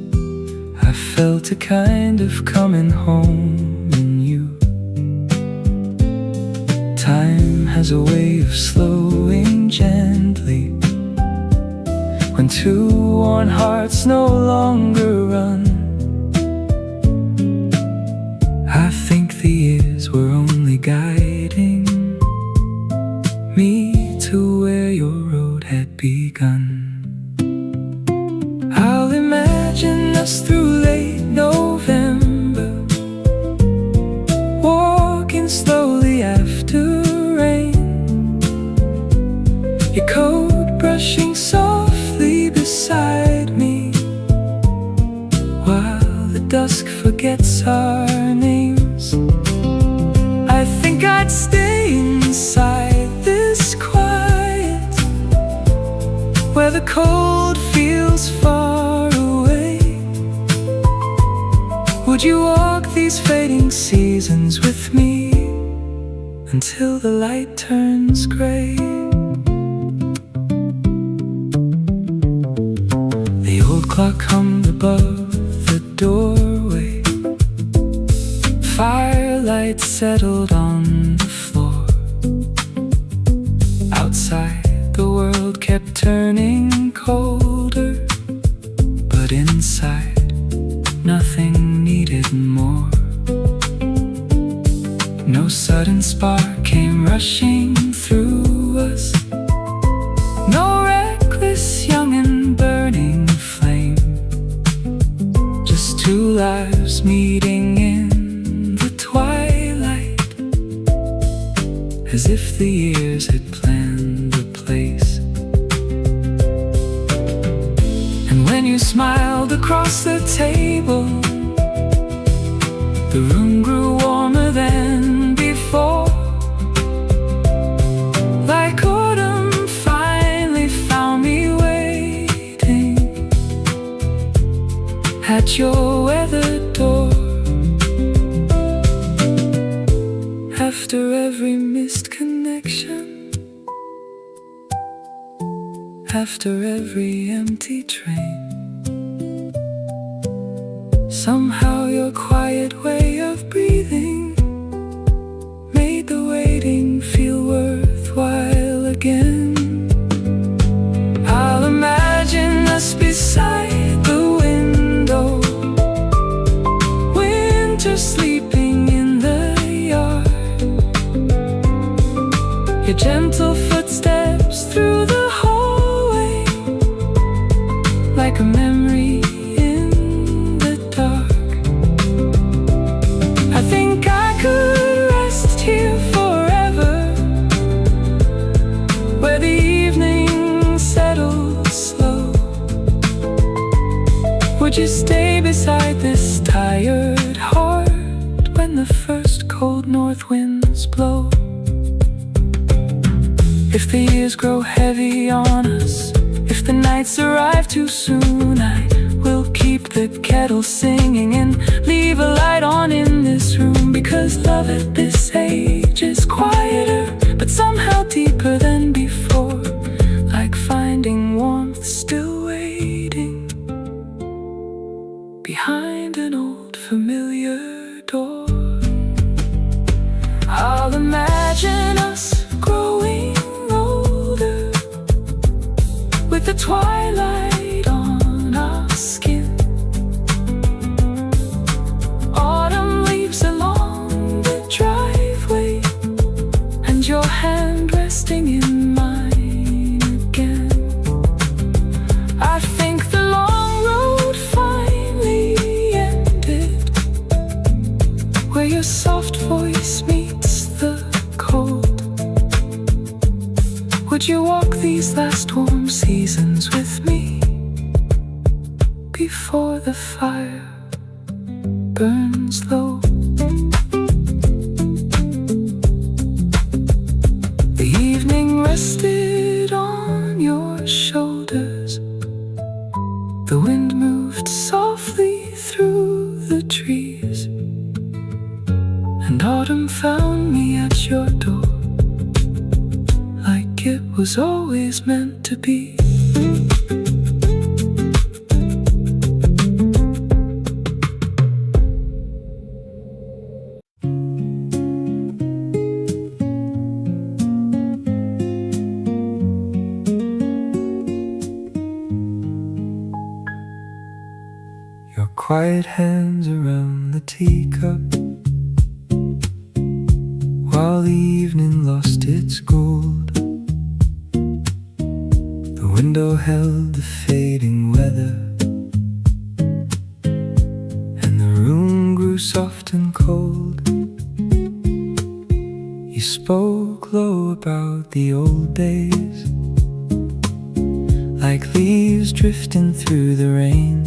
I felt a kind of coming home in you. Time has a way of slowing gently when two worn hearts no longer run. I think the years were only guiding me to where your road had begun. I'll imagine us through late November, walking slowly after rain, your coat brushing softly beside me, while the dusk forgets our names. I think I'd stay inside this quiet, where the cold feels far away. Would you walk these fading seasons with me until the light turns gray? The old clock hummed above the doorway. Firelight settled on the floor. Outside, the world kept turning colder, but inside, nothing needed more. No sudden spark came rushing through us, no reckless young and burning flame, just two lives meeting in the twilight, as if the years had planned the place. And when you smiled across the table, the room grew warmer than before, like autumn finally found me waiting at your weathered door. After every missed connection, after every empty train, somehow your quiet way of breathing made the waiting feel worthwhile again. I'll imagine us beside the window, winter sleeping in the yard, your gentle footsteps through the hallway, like a memory in the dark. I think I could rest here forever, where the evening settles slow. Would you stay beside this tired heart when the first cold north winds blow? If the years grow heavy on us, if the nights arrive too soon, I will keep the kettle singing and leave a light on in this room. Because love at this age is quieter, but somehow deeper than before, like finding warmth still waiting behind an old familiar door. I'll imagine us growing older, with the twilight on our skin, autumn leaves along the driveway, and your hand resting in mine again. I think the long road finally ended, where your soft voice meets the cold. Would you walk these last warm seasons with me before the fire burns low? The evening rested on your shoulders. The wind moved softly through the trees, and autumn found me at your door, like it was always meant to be. Your quiet hands around the teacup, while the evening lost its gold. The window held the fading weather, and the room grew soft and cold. You spoke low about the old days, like leaves drifting through the rain.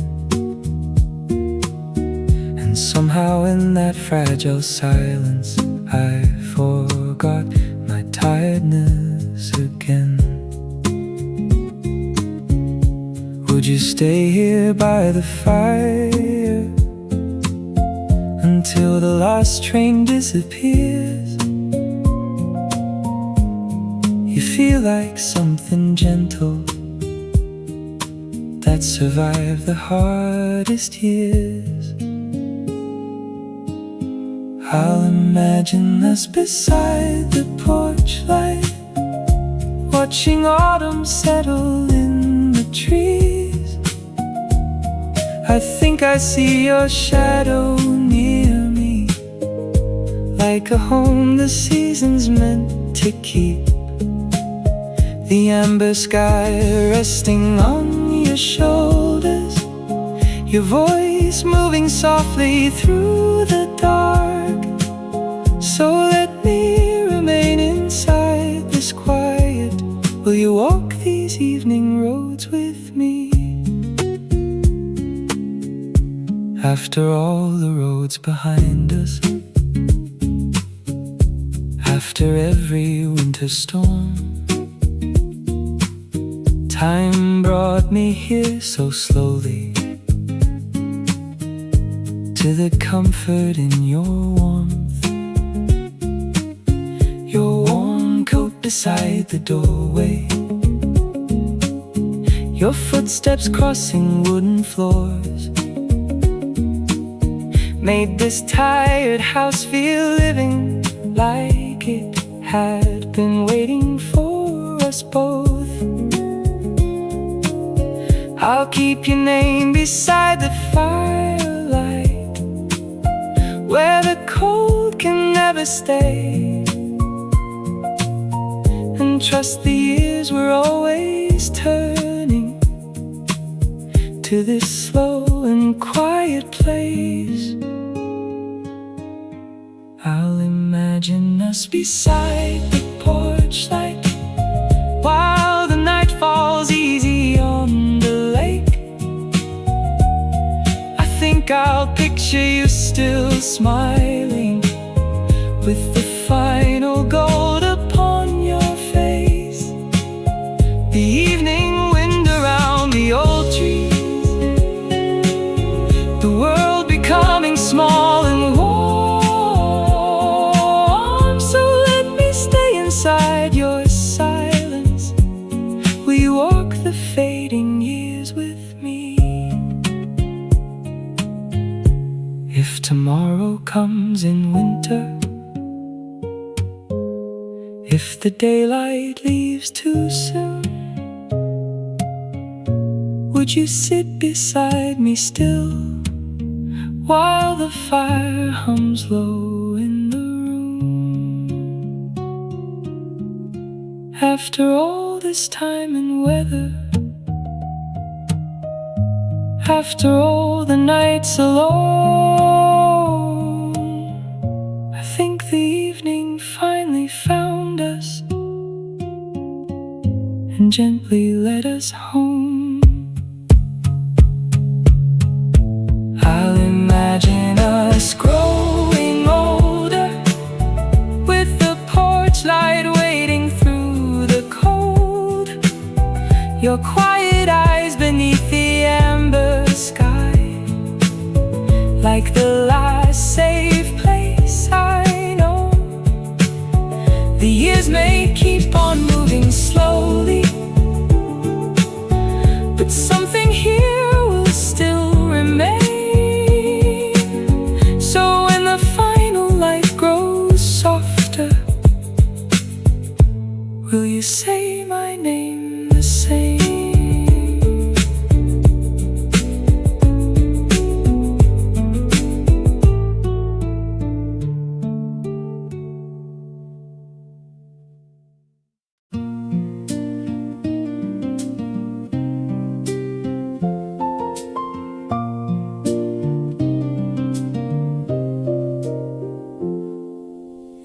And somehow in that fragile silence, I forgot my tiredness again. Would you stay here by the fire until the last train disappears? You feel like something gentle that survived the hardest years. I'll imagine us beside the porch light, watching autumn settle in the trees. I think I see your shadow near me, like a home the seasons meant to keep. The amber sky resting on your shoulders, your voice moving softly through the dark. So let me remain inside this quiet. Will you walk these evening roads with me? After all the roads behind us, after every winter storm, time brought me here so slowly, to the comfort in your warmth. Your warm coat beside the doorway, your footsteps crossing wooden floors, made this tired house feel living, like it had been waiting for us both. I'll keep your name beside the firelight, where the cold can never stay, and trust the years were always turning to this slow and quiet place. I'll imagine us beside the porch light, while the night falls easy on the lake. I think I'll picture you still smiling, with the final gold upon your face. If the daylight leaves too soon, would you sit beside me still while the fire hums low in the room? After all this time and weather, after all the nights alone, I think the evening finally found us and gently led us home. I'll imagine us growing older, with the porch light waiting through the cold, your quiet eyes beneath the amber sky, like the last safe place I know. The years may keep on moving slowly, but something here will still remain. So when the final light grows softer, will you say my name the same?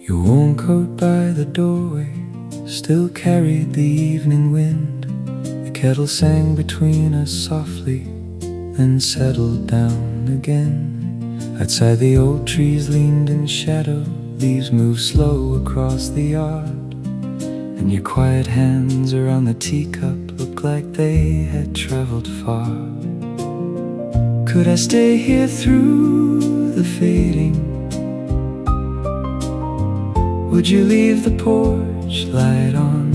Your warm coat by the doorway still carried the evening wind. The kettle sang between us softly, then settled down again. Outside the old trees leaned in shadow, leaves moved slow across the yard, and your quiet hands around the teacup looked like they had traveled far. Could I stay here through the fading? Would you leave the porch light on?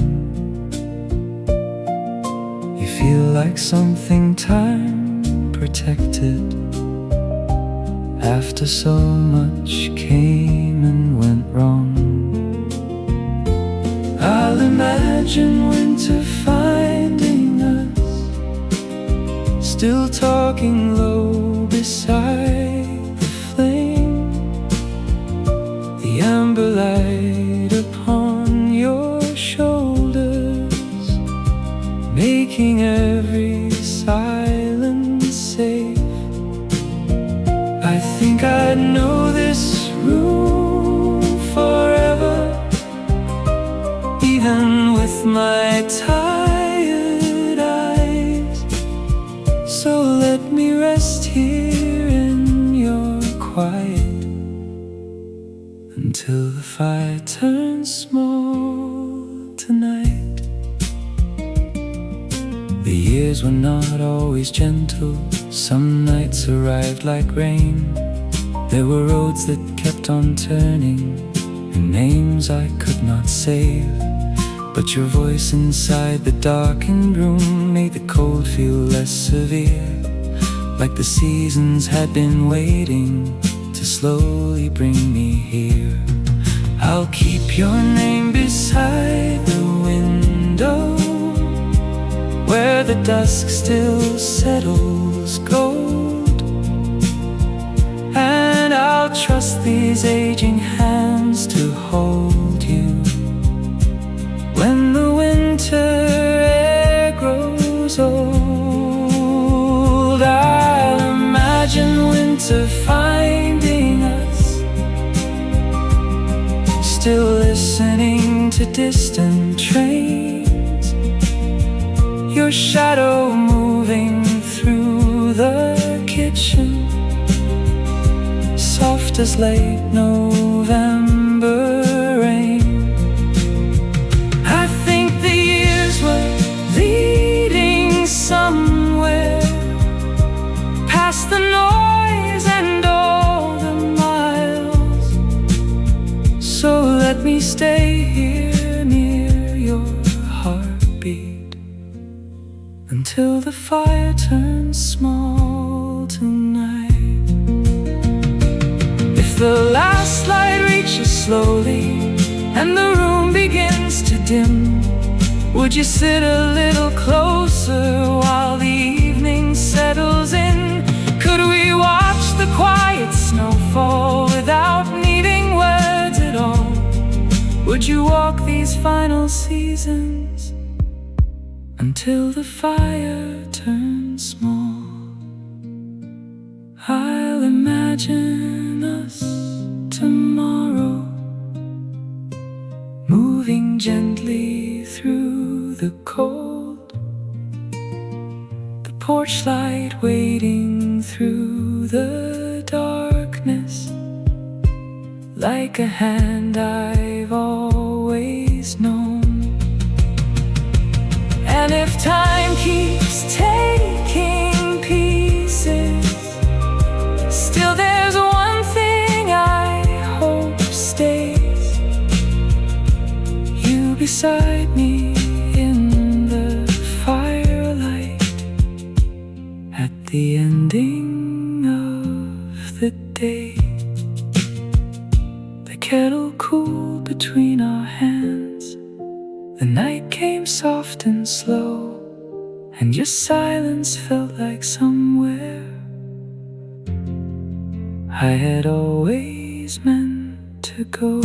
You feel like something time protected, after so much came and went wrong. I'll imagine winter finding us still talking low beside the flame, the amber light upon your shoulders, making every silence safe. I think I'd know this room forever, even with my tired eyes. So let me rest here in your quiet until the fire turns small tonight. The years were not always gentle. Some nights arrived like rain. There were roads that kept on turning, and names I could not save. But your voice inside the darkened room made the cold feel less severe, like the seasons had been waiting to slowly bring me here. I'll keep your name beside the window, where the dusk still settles gold, and I'll trust these aging hands to hold you when the winter air grows old. I'll imagine winter finding us still listening to distant trains, your shadow moving through the kitchen, soft as late November rain. I think the years were leading somewhere, past the noise and all the miles. So let me stay here near your heartbeat until the fire turns small tonight. If the last light reaches slowly and the room begins dim, would you sit a little closer while the evening settles in? Could we watch the quiet snowfall without needing words at all? Would you walk these final seasons until the fire turns small? I'll imagine us tomorrow, moving gently through the cold, the porch light waiting through the darkness, like a hand I've always known. And if time keeps taking pieces, still there's one thing I hope stays: you beside me in the firelight at the ending of the day. The kettle cooled between our hands, the night came soft and slow, and your silence felt like somewhere I had always meant to go.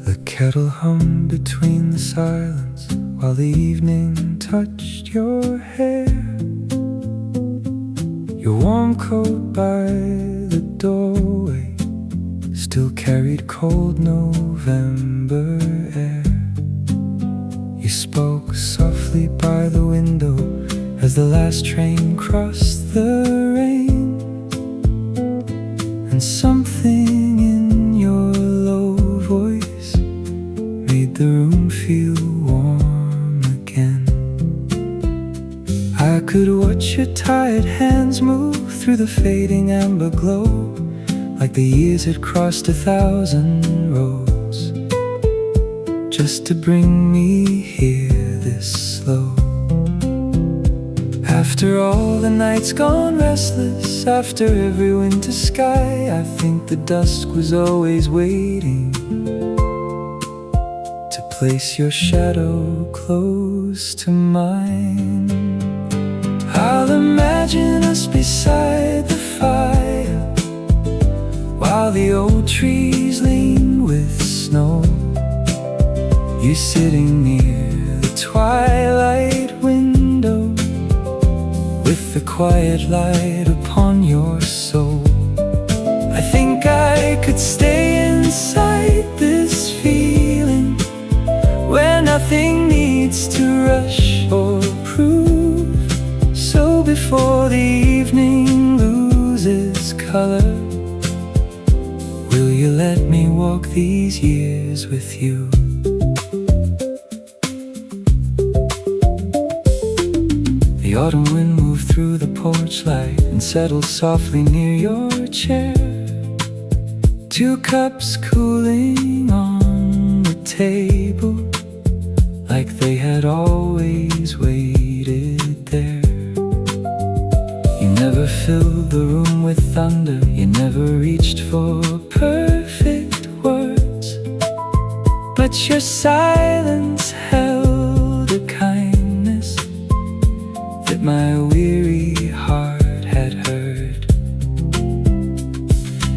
The kettle hummed between the silence while the evening touched your hair. Your warm coat by the doorway still carried cold November air. You spoke softly by the window as the last train crossed the rain, and something in your low voice made the room feel warm again. I could watch your tired hands move through the fading amber glow, like the years had crossed 1,000 roads, just to bring me here this slow. After all the nights gone restless, after every winter sky, I think the dusk was always waiting to place your shadow close to mine. I'll imagine us beside the fire while the old trees lean with snow. You sitting near the twilight window with the quiet light upon your soul. I think I could stay inside this feeling where nothing needs to rush or prove. So before the evening loses color, will you let me walk these years with you? The autumn wind moved through the porch light and settled softly near your chair. 2 cups cooling on the table, like they had always waited there. You never filled the room with thunder, you never reached for perfect words, but your silence held a kindness that my weary heart had heard.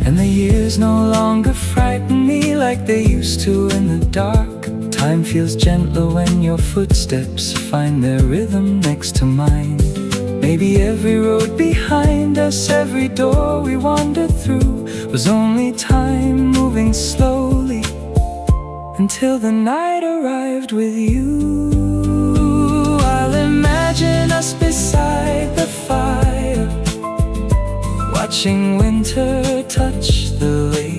And the years no longer frighten me like they used to in the dark. Time feels gentler when your footsteps find their rhythm next to mine. Maybe every road behind us, every door we wandered through, was only time moving slowly until the night arrived with you. I'll imagine us beside the fire, watching winter touch the lake.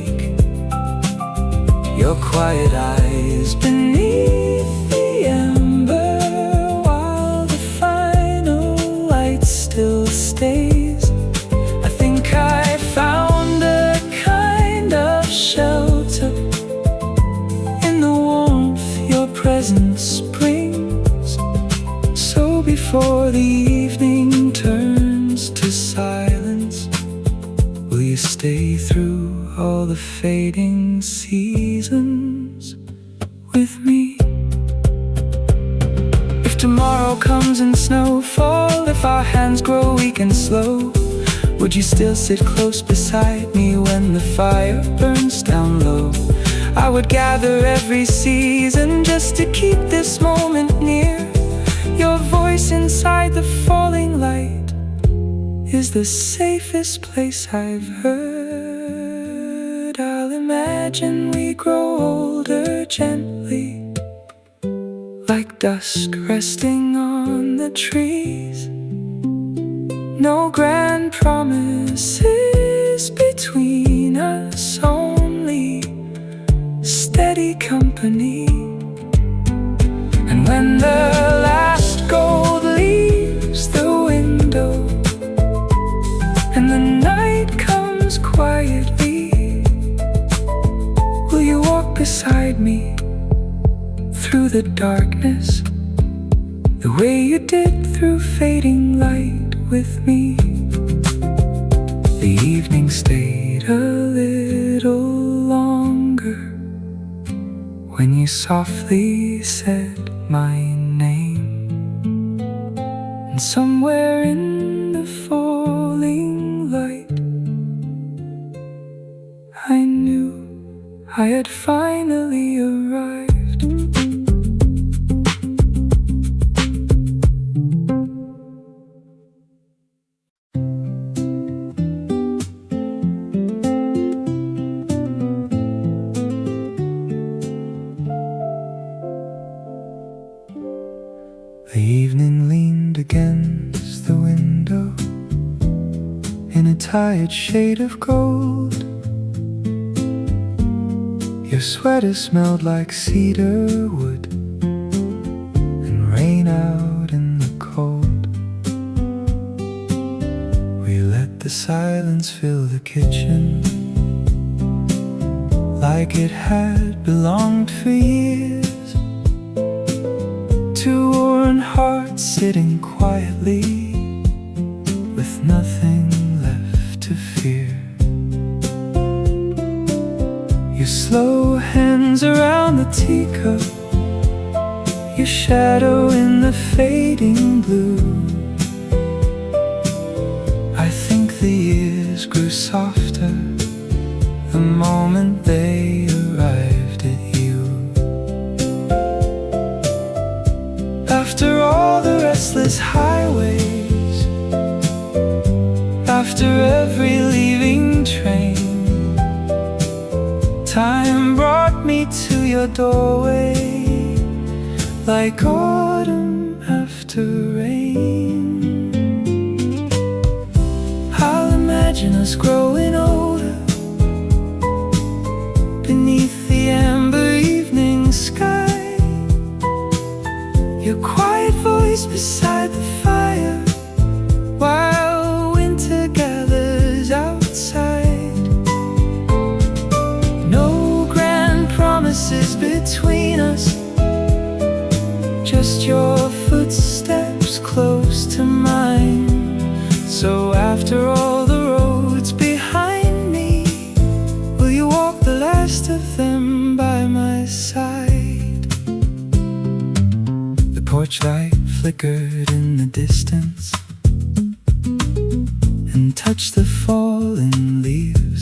Your quiet eyes beneath the ember, while the final light still stays. I think I found before the evening turns to silence? Will you stay through all the fading seasons with me? If tomorrow comes in snowfall, if our hands grow weak and slow, would you still sit close beside me when the fire burns down low? I would gather every season just to keep this moment near. Your voice inside the falling light is the safest place I've heard. I'll imagine we grow older gently, like dusk resting on the trees. No grand promises between us, only steady company. And when the last gold leaves the window and the night comes quietly, will you walk beside me through the darkness, the way you did through fading light with me? The evening stayed a little longer when you softly said my name. And somewhere in the falling light, I knew I had finally arrived. The evening leaned against the window in a tired shade of gold. Your sweater smelled like cedar wood and rain out in the cold. We let the silence fill the kitchen like it had belonged for years. Two worn hearts sitting quietly with nothing left to fear. Your slow hands around the teacup, your shadow in the fading blue. I think the years grew softer the moment they arrived at you. After all the restless highways, after every leaving train, time brought me to your doorway like autumn after rain. I'll imagine us growing older beneath the amber evening sky. Your quiet voice beside the fire while winter gathers outside. No grand promises between us, just your footsteps close to mine. So after all the roads behind me, will you walk the last of them by my side? The porch light flickered in the distance and touched the fallen leaves.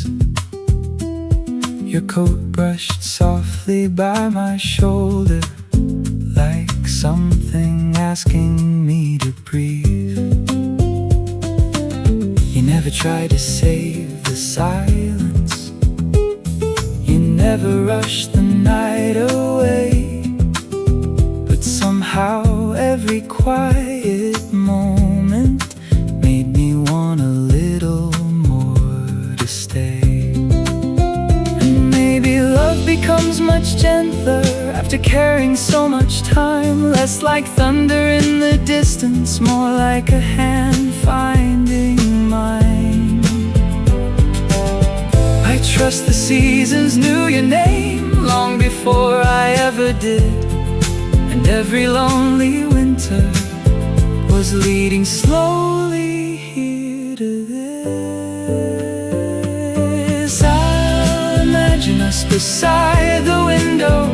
Your coat brushed softly by my shoulder like something asking me to breathe. You never tried to save the silence, you never rushed the night away, but somehow every quiet moment made me want a little more to stay. And maybe love becomes much gentler after carrying so much time, less like thunder in the distance, more like a hand finding mine. I trust the seasons knew your name long before I ever did, and every lonely winter was leading slowly here to this. I imagine us beside the window,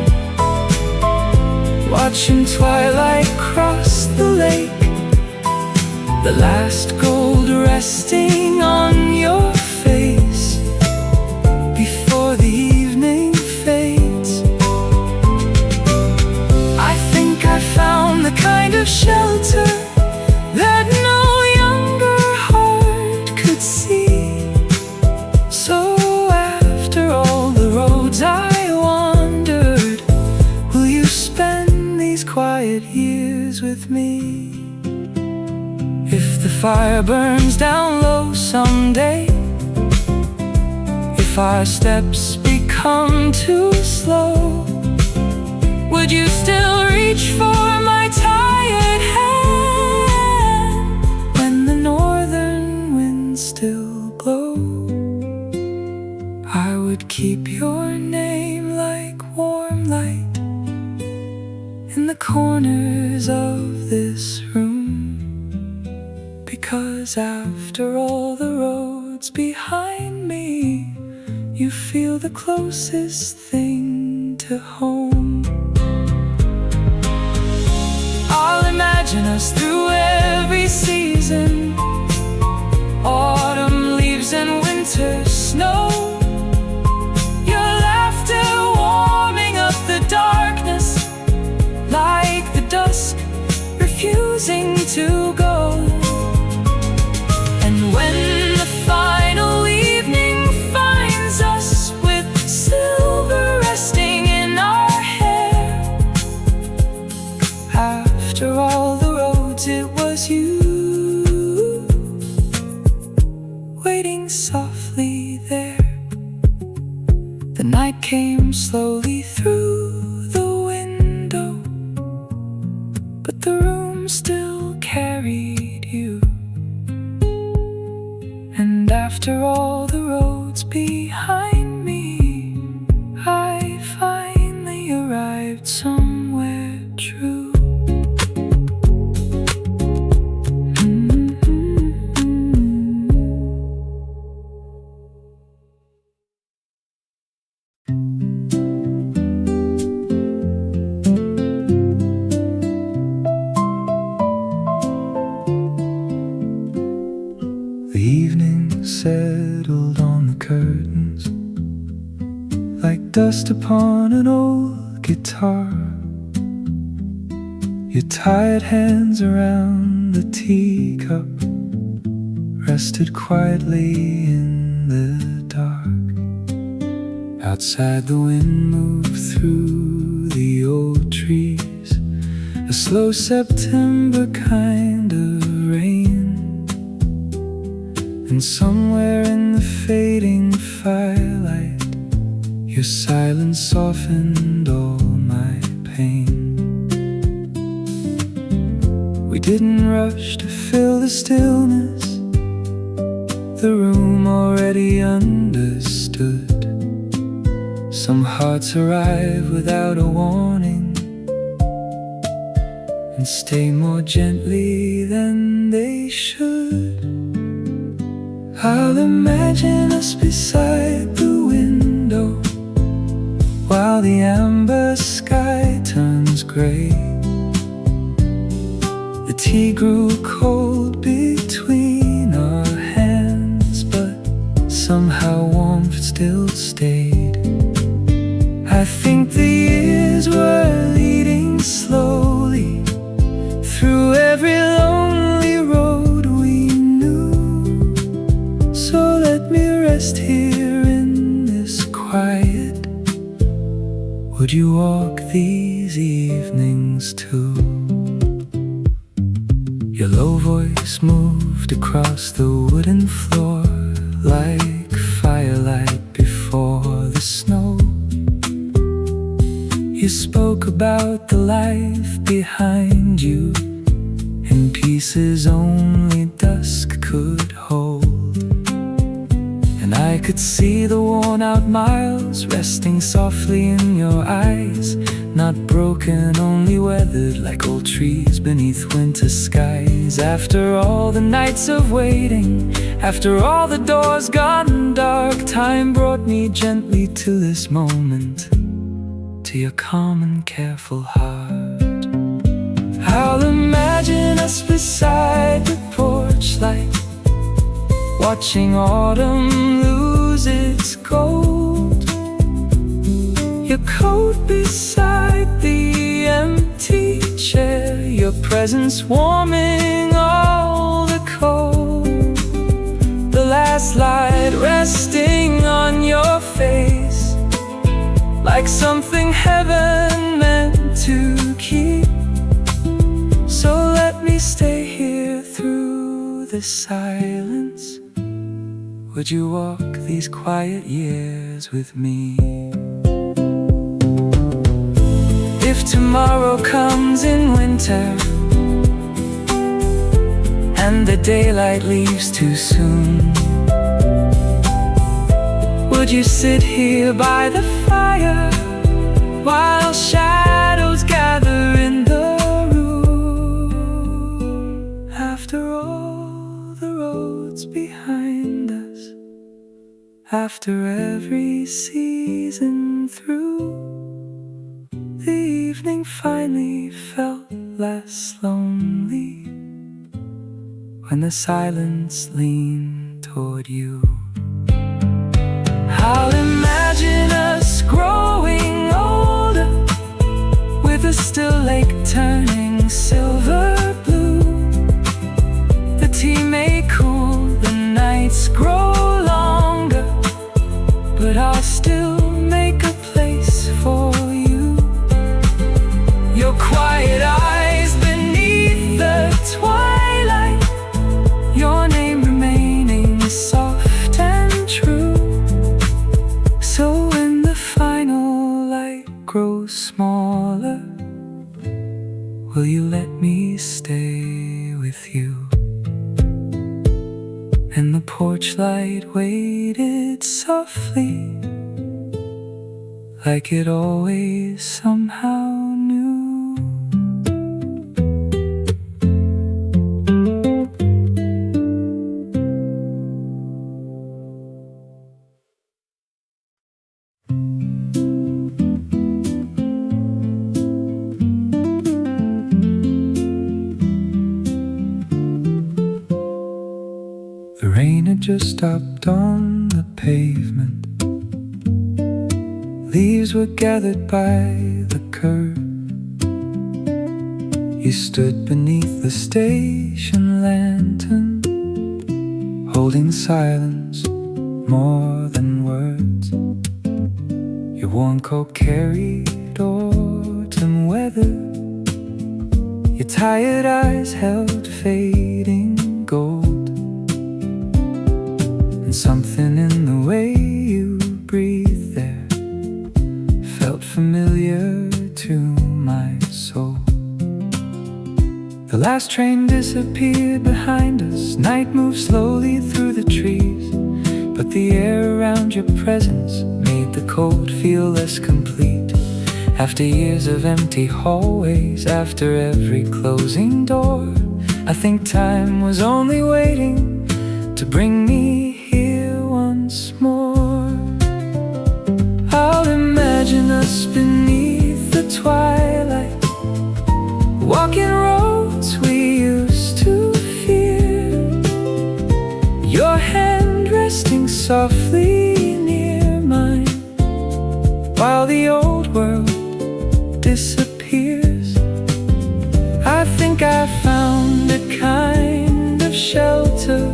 watching twilight cross the lake, the last gold resting on your face before the evening fades. I think I found the kind of shelter that no younger heart could see. So after all the roads I wandered, will you spend these quiet years with me? If the fire burns down low someday, if our steps become too slow, would you still reach for my tired hand when the northern winds still blow? I would keep your name like warm light in the corners of this room, because after all the roads behind me, you feel the closest thing to home. I'll imagine us through every season, autumn leaves and winter snow, your laughter warming up the darkness like the dusk refusing to go. And when the final evening finds us with silver resting in our hair, after all the roads it was you waiting softly there. The night came slowly through the window, but the room still carried you. And after all the roads behind me, I finally arrived somewhere true. The evening settled on the curtains like dust upon an old guitar. Your tired hands around the teacup rested quietly in the dark. Outside the wind moved through the old trees, a slow September kind of rain. And somewhere in the fading firelight, your silence softened all my pain. We didn't rush to fill the stillness, the room already understood. Some hearts arrive without a warning and stay more gently than they should. I'll imagine us beside the window while the amber sky turns gray. The tea grew cold between our hands, but somehow warmth still stayed. I think the years were leading slowly through every lonely road we knew. So let me rest here in this quiet. Would you walk these evenings too? Your low voice moved across the wooden floor like firelight before the snow. You spoke about the life behind you in pieces only dusk could hold. And I could see the worn-out miles resting softly in your eyes, not broken, only weathered like old trees beneath winter skies. After all the nights of waiting, after all the doors gone dark, time brought me gently to this moment, to your calm and careful heart. I'll imagine us beside the porch light, watching autumn lose its gold. Your coat beside the empty chair, your presence warming all the cold. The last light resting on your face, like something heaven meant to keep. So let me stay here through the silence. Would you walk these quiet years with me? If tomorrow comes in winter and the daylight leaves too soon, would you sit here by the fire while shadows gather in the room? After all the roads behind us, after every season through, the evening finally felt less lonely when the silence leaned toward you. I'll imagine us growing older, with a still lake turning silver blue. The tea may cool, the nights grow longer, but I'll still make a place for you. Your quiet eyes beneath the twilight, your name remaining soft and true. So when the final light grows smaller, will you let me stay with you? And the porch light waited softly, like it always somehow knew. The rain had just stopped on the pavement. Leaves were gathered by the curb. You stood beneath the station lantern, holding silence more than words. Your worn coat carried autumn weather. Your tired eyes held fading gold. And something in the way you breathed there felt familiar to my soul. The last train disappeared behind us. Night moved slowly through the trees, but the air around your presence made the cold feel less complete. After years of empty hallways, after every closing door, I think time was only waiting to bring me here once more. I'll imagine us beneath the twilight, walking roads we used to fear. Your hand resting softly near mine, while the old world disappears. I think I found a kind of shelter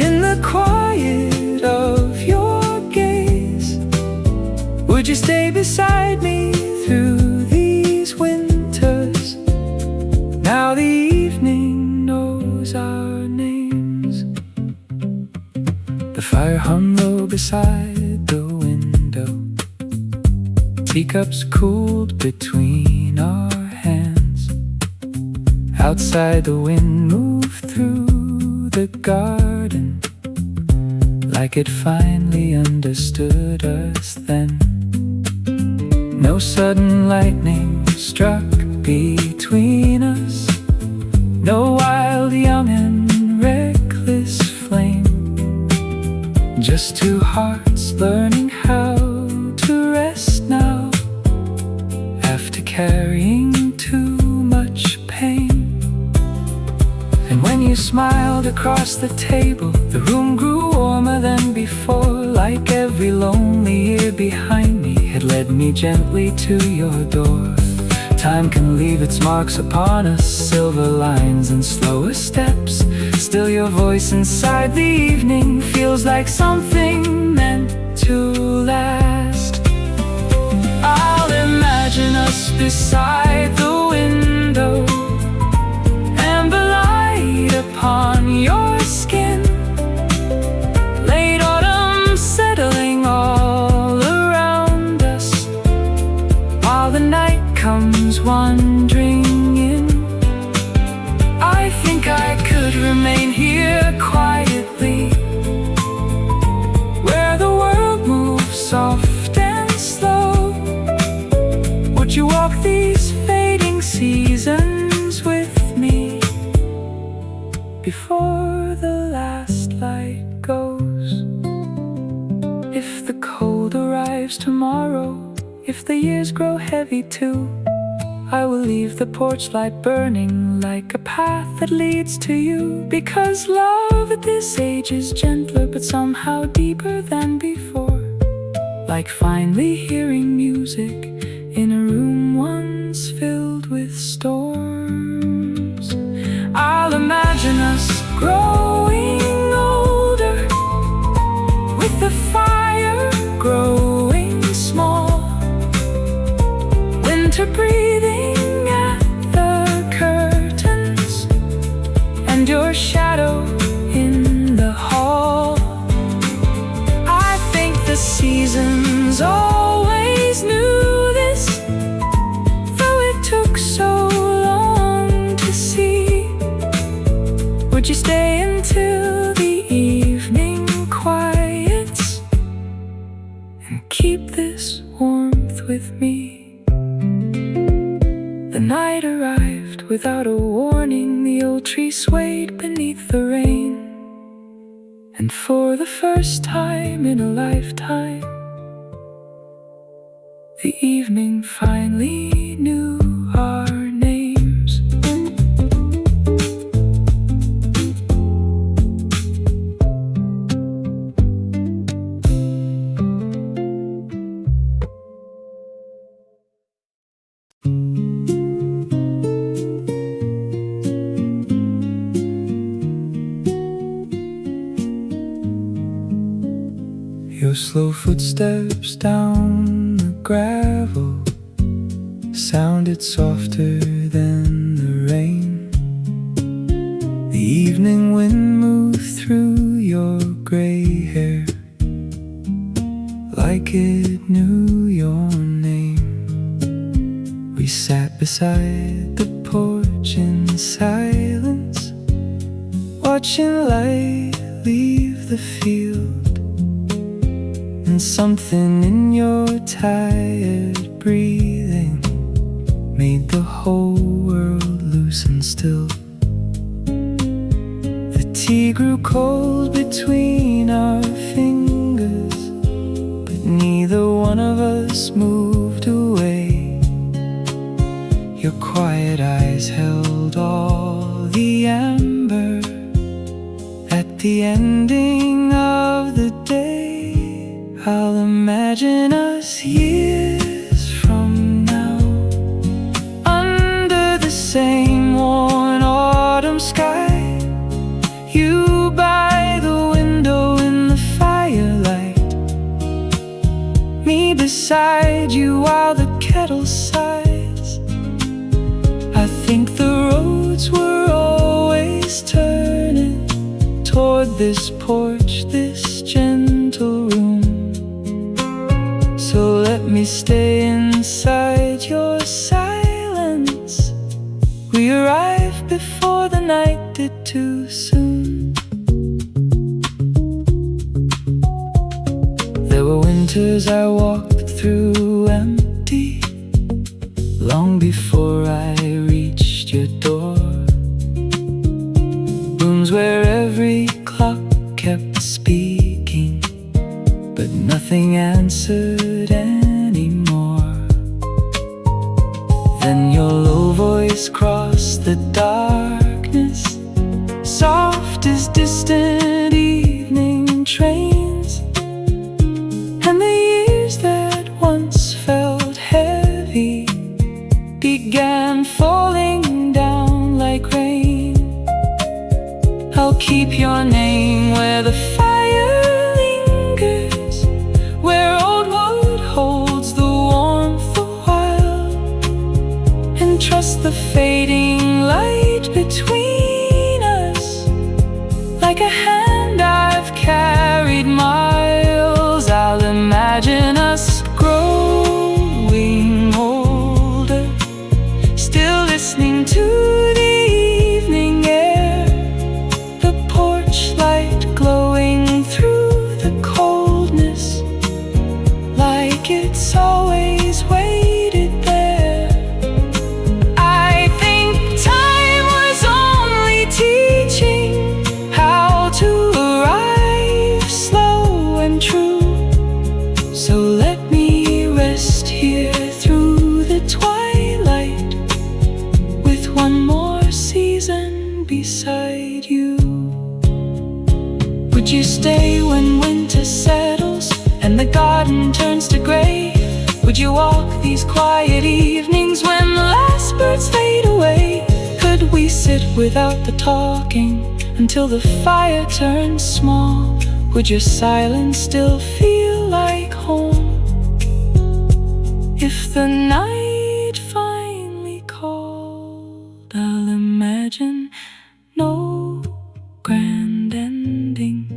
in the quiet of your gaze. Would you stay beside me through these winters? Now the evening knows our names. The fire hung low beside the window. Teacups cooled between our hands. Outside the wind moved through the garden, like it finally understood us then. No sudden lightning struck between us, no wild, young and reckless flame. Just two hearts learning how to rest now, after carrying too much pain. And when you smiled across the table, the room grew warmer than before, like every lonely year behind me had led me gently to your door. Time can leave its marks upon us, silver lines and slower steps. Still your voice inside the evening feels like something meant to last. I'll imagine us beside the window, amber light upon your skin, late autumn settling all around us, while the night comes wandering in. I think I could remain here quietly, where the world moves soft and slow. Would you walk these fading seasons with me, before the last light goes? If the cold arrives tomorrow, if the years grow heavy too, I will leave the porch light burning like a path that leads to you. Because love at this age is gentler but somehow deeper than before, like finally hearing music in a room once filled with storms. I'll imagine us growing older, with the fire growing small, winter breathing at the curtains, and your shadow in the hall. I think the seasons always knew this, though it took so long to see. Would you stay until the evening quiets, and keep this warmth with me? The night arrived without a warning, the old tree swayed beneath the rain. And for the first time in a lifetime, the evening finally knew our names. Your slow footsteps down the gravel sounded softer than the rain. The evening wind moved through your gray hair like it knew your name. We sat beside the porch in silence, watching light leave the field. And something in your tired breathing made the whole world loosen still. The tea grew cold between our fingers, but neither one of us moved away. Your quiet eyes held all the amber at the ending of the day. I'll imagine us years from now, under the same worn autumn sky, you by the window in the firelight, me beside you while the kettle sighs. I think the roads were always turning toward this porch, this gentle room. So let me stay inside your silence. We arrived before the night did too soon. winters I walked through empty, long before I reached your door. Rooms where every clock kept speaking, but nothing answered anymore. Then your low voice crossed the darkness, soft as distant evening trains. And the years that once felt heavy began falling down like rain. I'll keep your name where the fire lingers, where old wood holds the warmth a while, and trust the fading light between us, like a hand I've carried miles. I'll imagine us growing older, still listening to the evening air, the porch light glowing through the coldness, like it's always waited there. I think time was only teaching how to arrive slow and true. So let me rest here through the twilight, with one more season beside you. Would you stay when winter settles and the garden turns to gray? Would you walk these quiet evenings when the last birds fade away? Could we sit without the talking until the fire turns small? Would your silence still feel like home if the night finally called? I'll imagine no grand ending,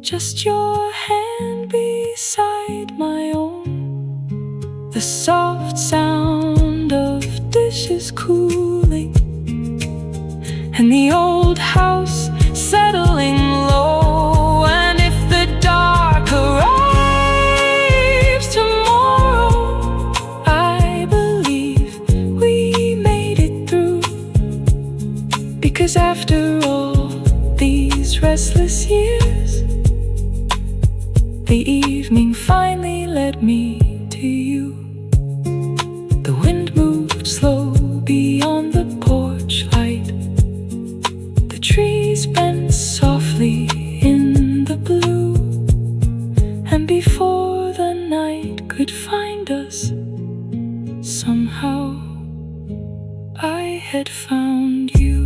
just your hand beside my own, the soft sound of dishes cooling, and the old house settling low. And if the dark arrives tomorrow, I believe we made it through, because after all these restless years, the evening finally led me to you. The wind moved slow beyond the porch light, the trees bent softly in the blue, and before the night could find us, somehow I had found you.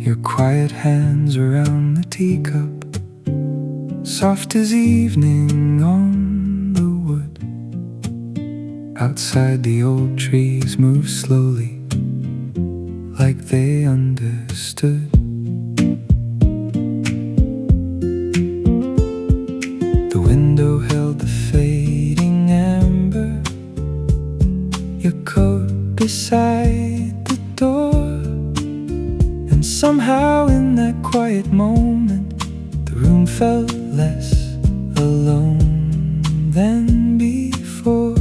Your quiet hands around the teacup, soft as evening on the wood. Outside the old trees move slowly, like they understood. The window held the fading amber, your coat beside the door. And somehow in that quiet moment, the room felt less alone than before.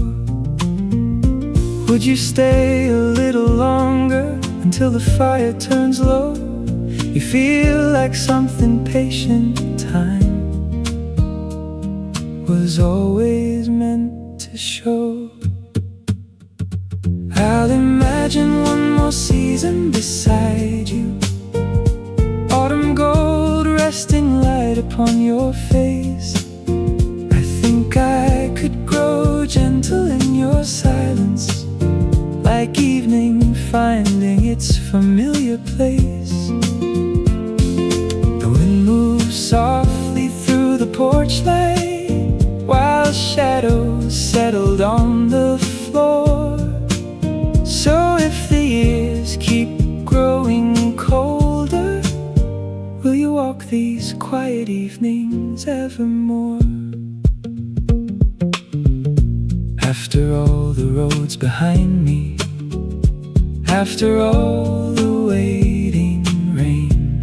Would you stay a little longer until the fire turns low? You feel like something patient time was always meant to show. I'll imagine one more season beside you, autumn gold resting light upon your face. I think I could grow gentle in your silence, like evening finding its familiar place. The wind moves softly through the porch light, while shadows settled on the floor. So if the years keep growing colder, walk these quiet evenings evermore. After all the roads behind me, after all the waiting rain,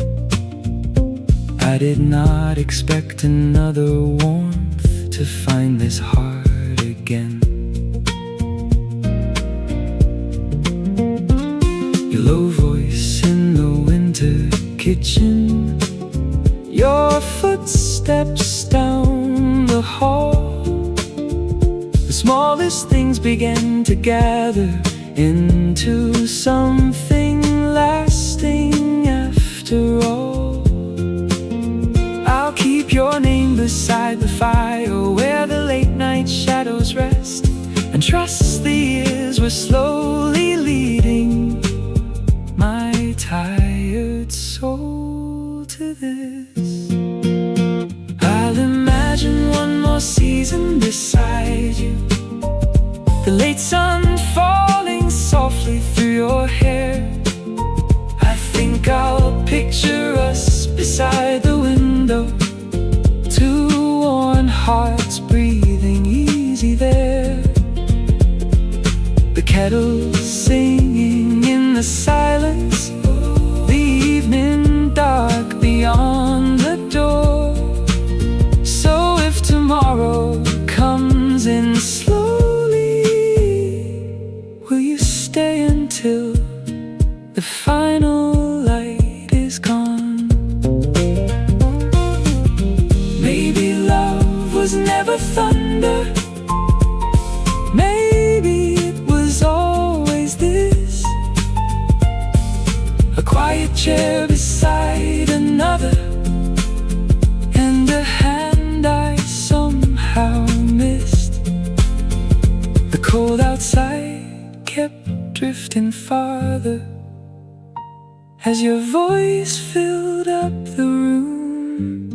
I did not expect another warmth to find this heart again. Your low voice in the winter kitchen, your footsteps down the hall, the smallest things began to gather into something lasting after all. I'll keep your name beside the fire where the late night shadows rest, and trust the years were slowly leading my tired soul to this. I'll imagine one more season beside you, the late sun falling softly through your hair. I think I'll picture us beside the window, two worn hearts breathing easy there, the kettle singing in the silence, the evening dark beyond the door. So if tomorrow comes in slowly, will you stay until the final light is gone? Maybe love was never thunder, maybe it was always this, a quiet chair beside another, and a hand I somehow missed. The cold outside kept drifting farther as your voice filled up the room,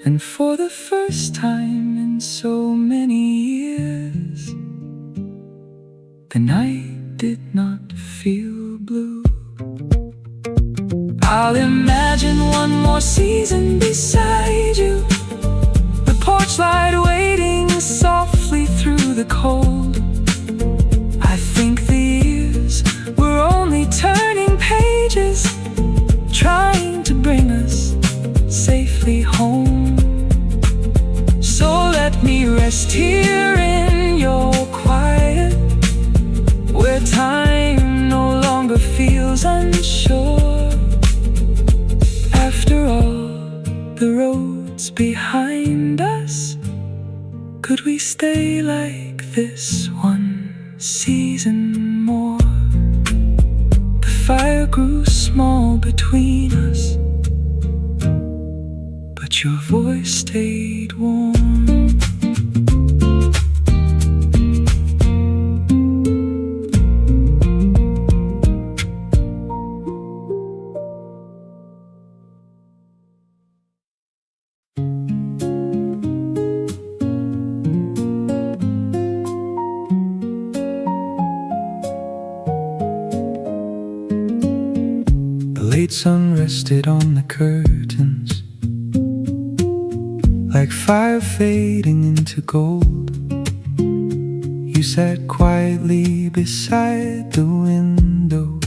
and for the first time in so many years, the night did not feel blue. I'll imagine one more season beside you, the porch light waiting softly through the cold. I think the years were only turning pages, trying to bring us safely home. So let me rest here in your quiet, where time no longer feels unsure. After all the roads behind us, could we stay like this one season more? The fire grew small between us, but your voice stayed warm. The late sun rested on the curtains, like fire fading into gold. You sat quietly beside the window,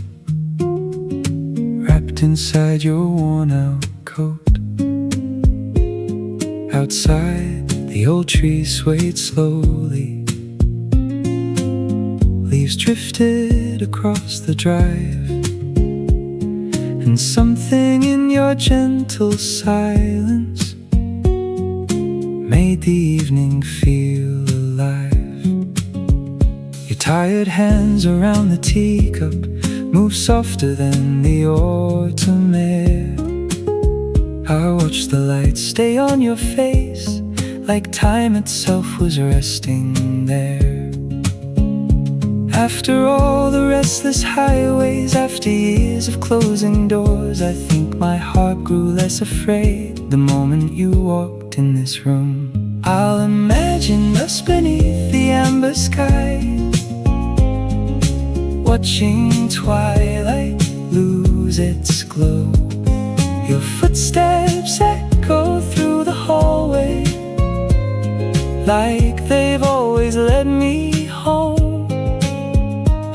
wrapped inside your worn-out coat. Outside, the old trees swayed slowly, leaves drifted across the drive, and something in your gentle silence made the evening feel alive. Your tired hands around the teacup moved softer than the autumn air. I watched the light stay on your face, like time itself was resting there. After all the restless highways, after years of closing doors, I think my heart grew less afraid the moment you walked in this room. I'll imagine us beneath the amber sky, watching twilight lose its glow. Your footsteps like they've always led me home.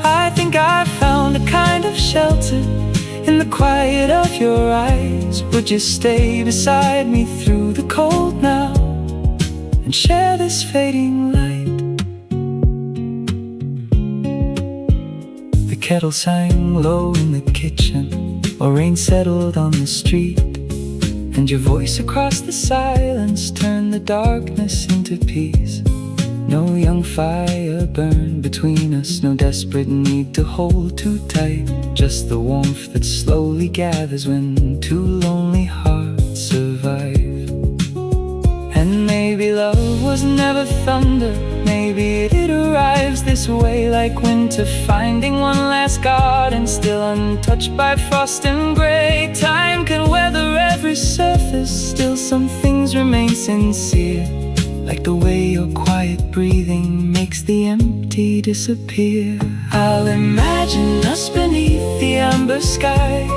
I think I found a kind of shelter in the quiet of your eyes. Would you stay beside me through the cold now and share this fading light? The kettle sang low in the kitchen while rain settled on the street, and your voice across the silence turned the darkness into peace. No young fire burned between us, no desperate need to hold too tight, just the warmth that slowly gathers when two lonely hearts survive. And maybe love was never thunder, maybe it arrives this way, like winter finding one last garden still untouched by frost and gray. Time can weather every surface, still some things remain sincere, like the way your quiet breathing makes the empty disappear. I'll imagine us beneath the amber sky,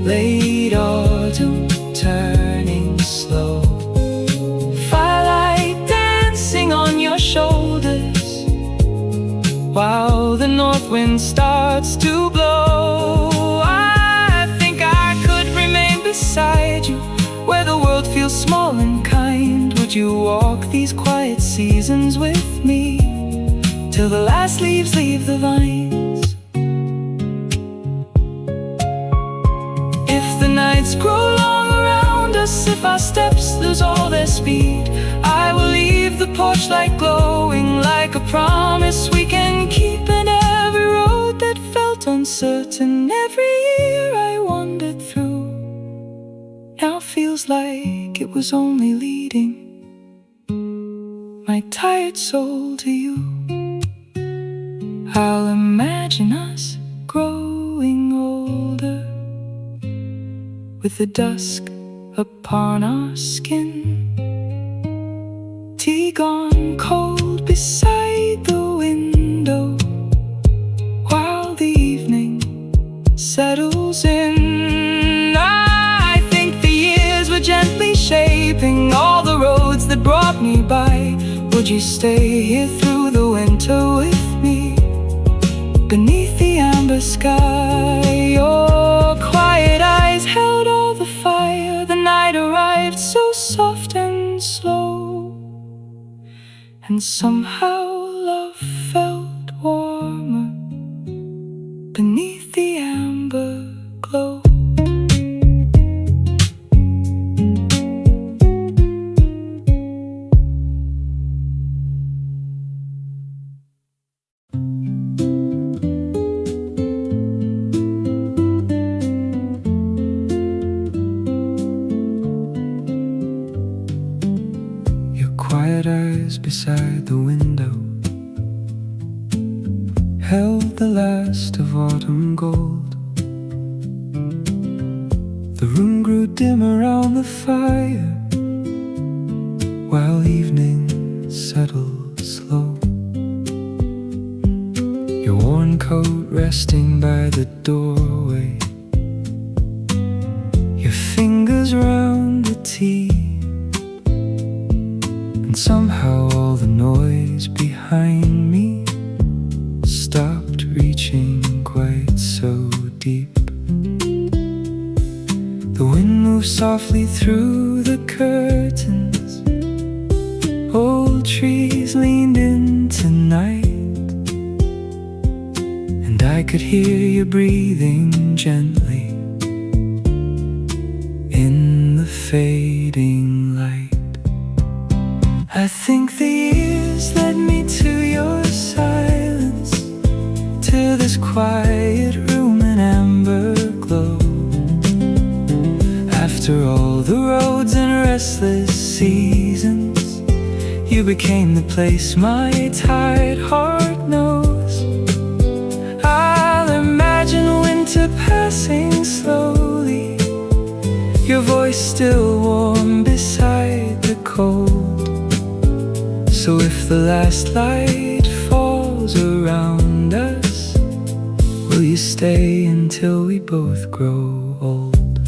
late autumn turning slow, firelight dancing on your shoulders, while the north wind starts to blow. I think I could remain beside you where the world feels small and kind. Would you walk these quiet seasons with me till the last leaves leave the vines? If the nights grow long around us, if our steps lose all their speed, I will leave the porch light glowing like a promise we can keep. And every road that felt uncertain, every year I wandered through, now feels like it was only leading my tired soul to you. I'll imagine us growing older, with the dusk upon our skin, tea gone cold beside the window, while the evening settles in. I think the years were gently shaping all the roads that brought me by. Would you stay here through the winter with me, beneath the amber sky? Your quiet eyes held all the fire. The night arrived so soft and slow, and somehow love felt warmer beneath the amber glow. Quiet eyes beside the window held the last of autumn gold. The room grew dim around the fire, while evening settled slow. Your worn coat resting by the doorway, your fingers round the tea, and somehow all the noise behind me stopped reaching quite so deep. The wind moved softly through the curtains, old trees leaned into night, and I could hear you breathing gently in the fading light. I think the years led me to your silence, to this quiet room in amber glow. After all the roads and restless seasons, you became the place my tired heart knows. I'll imagine winter passing slowly, your voice still warm beside the cold. So if the last light falls around us, will you stay until we both grow old?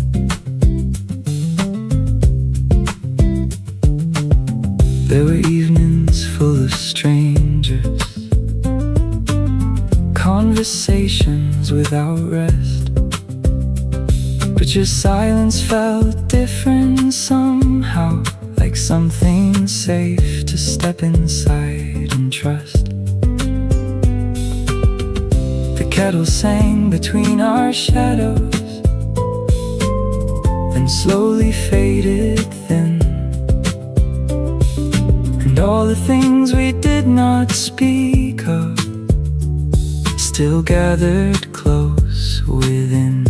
There were evenings full of strangers, conversations without rest. But your silence felt different somehow, like something safe to step inside and trust. The kettle sang between our shadows, then slowly faded thin. And all the things we did not speak of still gathered close within.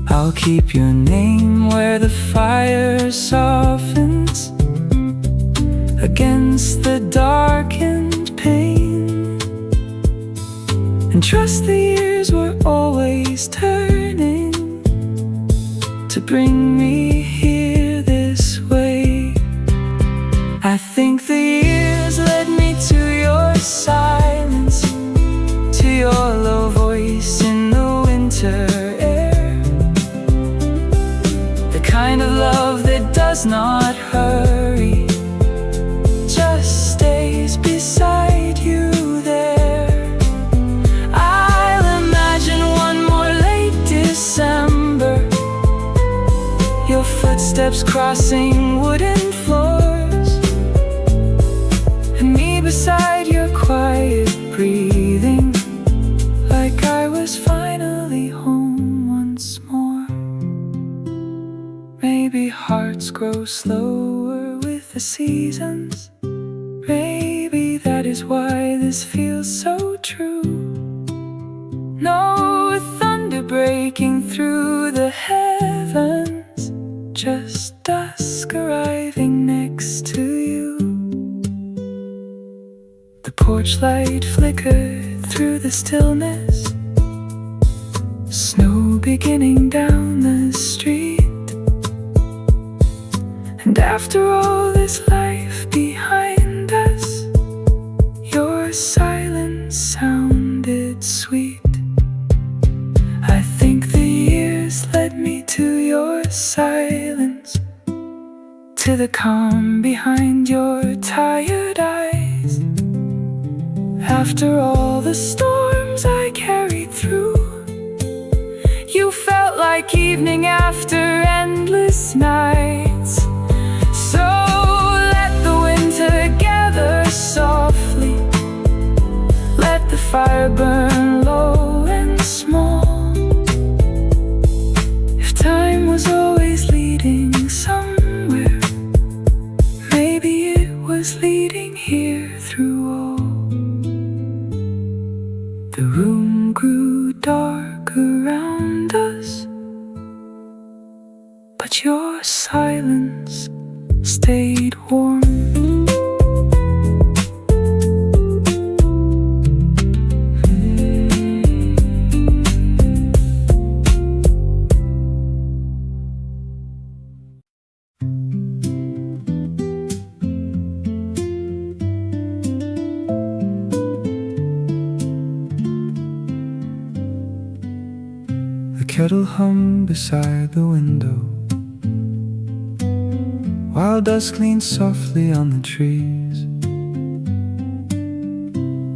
I'll keep your name where the fire softens against the darkened pane, and trust the years were always turning to bring me here this way. I think the years led me to your silence, to your low voice in the winter air, the kind of love that does not hurry, just stays beside you there. I'll imagine one more late December, your footsteps crossing wooden floors, and me beside your quiet breathing, like I was finally home once more. Maybe hearts grow slower with the seasons. Maybe that is why this feels so true. No thunder breaking through the heavens, just dusk arriving next to you. The porch light flickered through the stillness, snow beginning down the street. And after all this life behind us, your silence sounded sweet. I think the years led me to your silence, to the calm behind your tired eyes. After all the storms I carried through, you felt like evening after endless nights. So let the winter gather softly, let the fire burn low and small. If time was always leading somewhere, maybe it was leading here through all. The room grew dark around us, but your silence stayed warm. The kettle hummed beside the window, while dust leaned softly on the trees.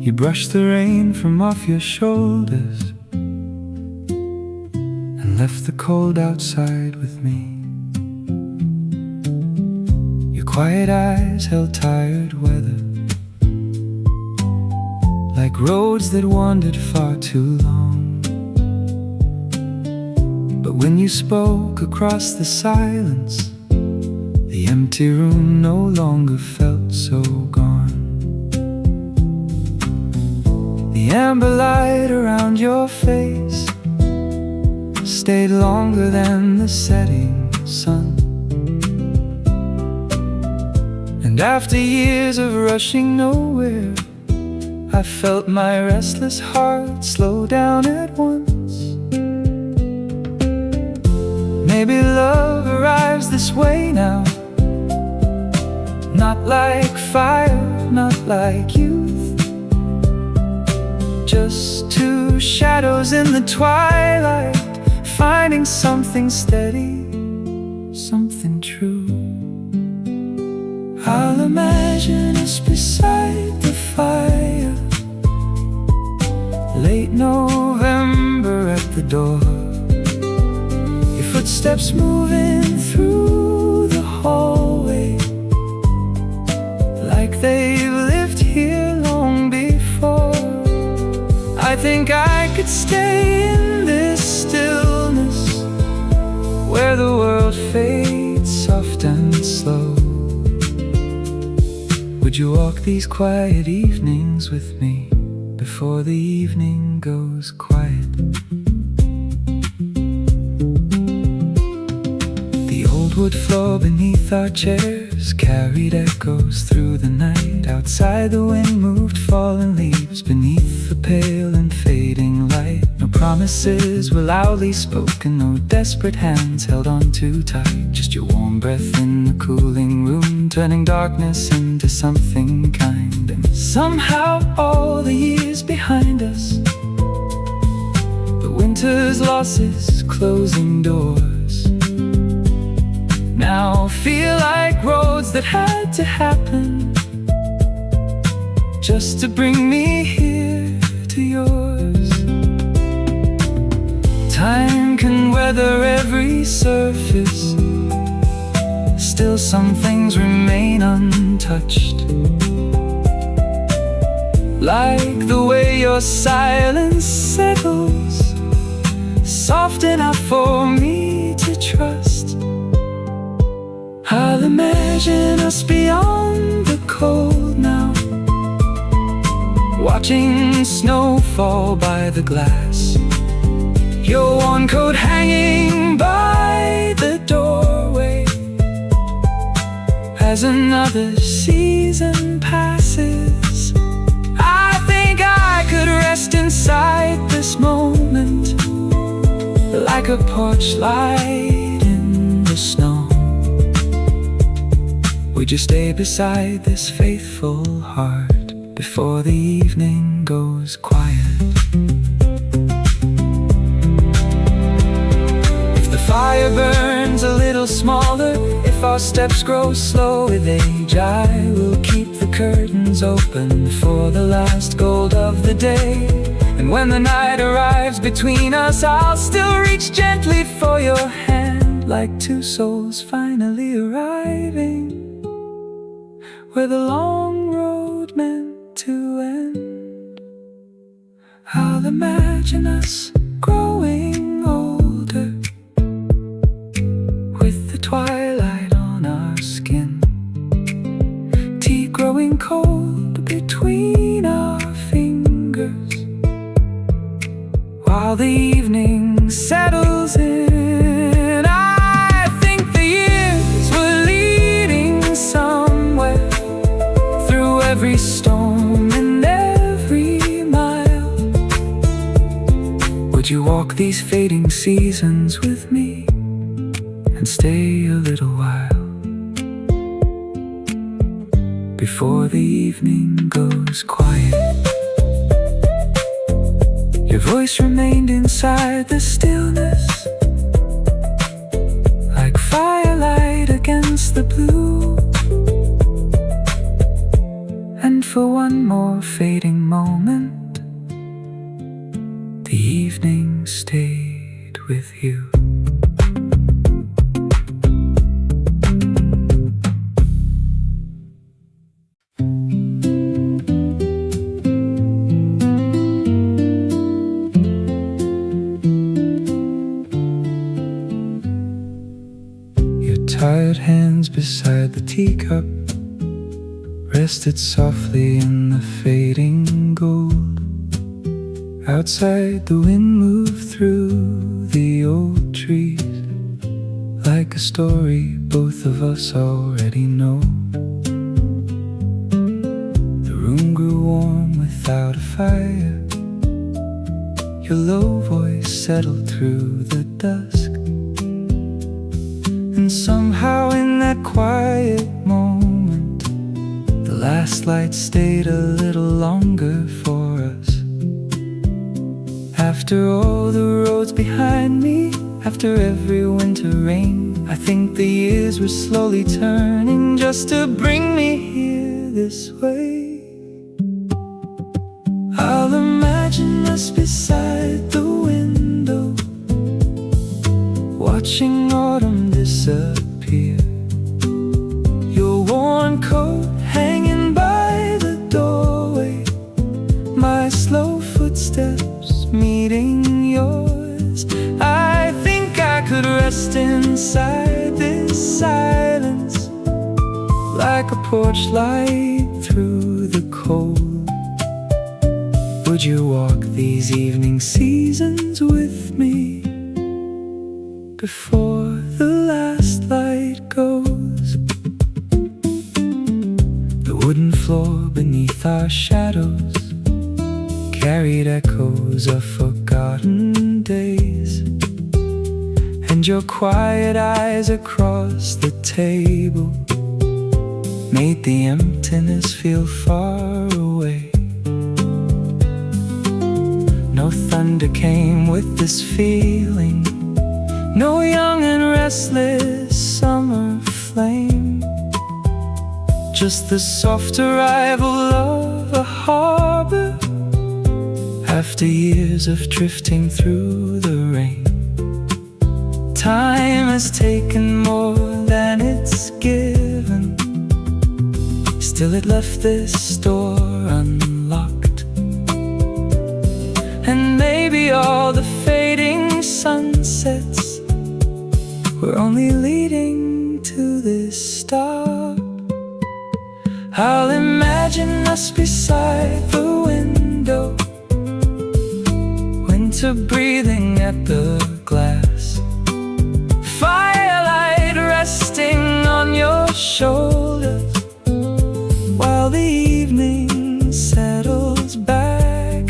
You brushed the rain from off your shoulders and left the cold outside with me. Your quiet eyes held tired weather, like roads that wandered far too long. But when you spoke across the silence, the empty room no longer felt so gone. The amber light around your face stayed longer than the setting sun. And after years of rushing nowhere, I felt my restless heart slow down at once. Maybe love arrives this way now, not like fire, not like youth, just two shadows in the twilight, finding something steady, something true. I'll imagine us beside the fire, late November at the door, your footsteps moving through the hallway, like they've lived here long before. I think I could stay in this stillness, where the world fades soft and slow. Would you walk these quiet evenings with me before the evening goes quiet? The old wood floor beneath our chairs carried echoes through the night. Outside the wind moved fallen leaves beneath the pale and fading light. No promises were loudly spoken, no desperate hands held on too tight. Just your warm breath in the cooling room, turning darkness into something kind. And somehow all the years behind us, the winter's losses, closing doors, now feel like roads that had to happen just to bring me here to yours. Time can weather every surface, still some things remain untouched, like the way your silence settles, soft enough for me to trust. I'll imagine us beyond the cold now, watching snow fall by the glass, your worn coat hanging by the doorway. As another season passes, I think I could rest inside this moment, like a porch light in the snow. Would you stay beside this faithful heart before the evening goes quiet? If the fire burns a little smaller, if our steps grow slow with age, I will keep the curtains open for the last gold of the day. And when the night arrives between us, I'll still reach gently for your hand, like two souls finally arriving where the long road meant to end. I'll imagine us growing older, with the twilight on our skin, tea growing cold between our fingers, while the evening settles in. I think the years were leading somewhere, through every storm and every mile. Would you walk these fading seasons with me and stay a little while before the evening goes quiet? Your voice remained inside the stillness, like firelight against the blue. And for one more fading moment, the evening stayed with you. Your tired hands beside the teacup rested softly in the fading gold. Outside the wind moved through the old trees, like a story both of us already know. The room grew warm without a fire, your low voice settled through the dusk. And somehow in that quiet moment, the last light stayed a little longer for us. After all the roads behind me, After every winter rain, I think the years were slowly turning just to bring me here this way. I'll imagine us beside the window, watching autumn disappear. Your worn coat hanging by the doorway, my slow footsteps meeting yours. I think I could rest inside this silence, like a porch light through the cold. Would you walk these evening seasons with me before the last light goes? The wooden floor beneath our shadows carried echoes of forgotten days, and your quiet eyes across the table made the emptiness feel far away. No thunder came with this feeling, no young and restless summer flame, just the soft arrival of a harbor after years of drifting through the rain. Time has taken more than it's given, still it left this door unlocked. And maybe all the fading sunsets were only leading to this stop. I'll imagine us beside the window, winter breathing at the glass, firelight resting on your shoulders, while the evening settles back.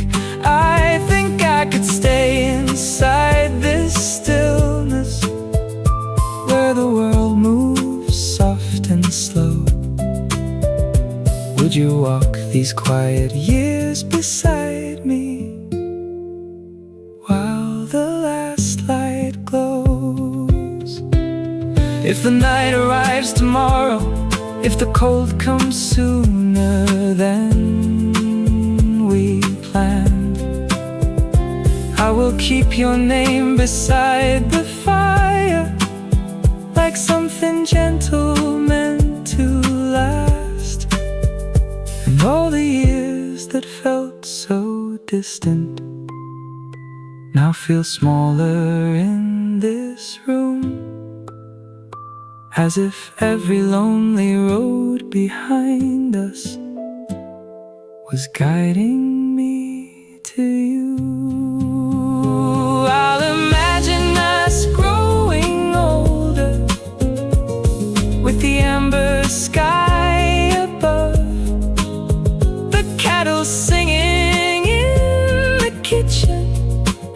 I think I could stay inside this stillness, where the world moves soft and slow. Would you walk these quiet years beside me while the last light glows? If the night arrives tomorrow, if the cold comes sooner than we planned, I will keep your name beside the fire, like something gentle meant to last. And all the years that felt so distant now feel smaller in this room, as if every lonely road behind us was guiding me to you. I'll imagine us growing older, with the amber sky above, the cattle singing in the kitchen,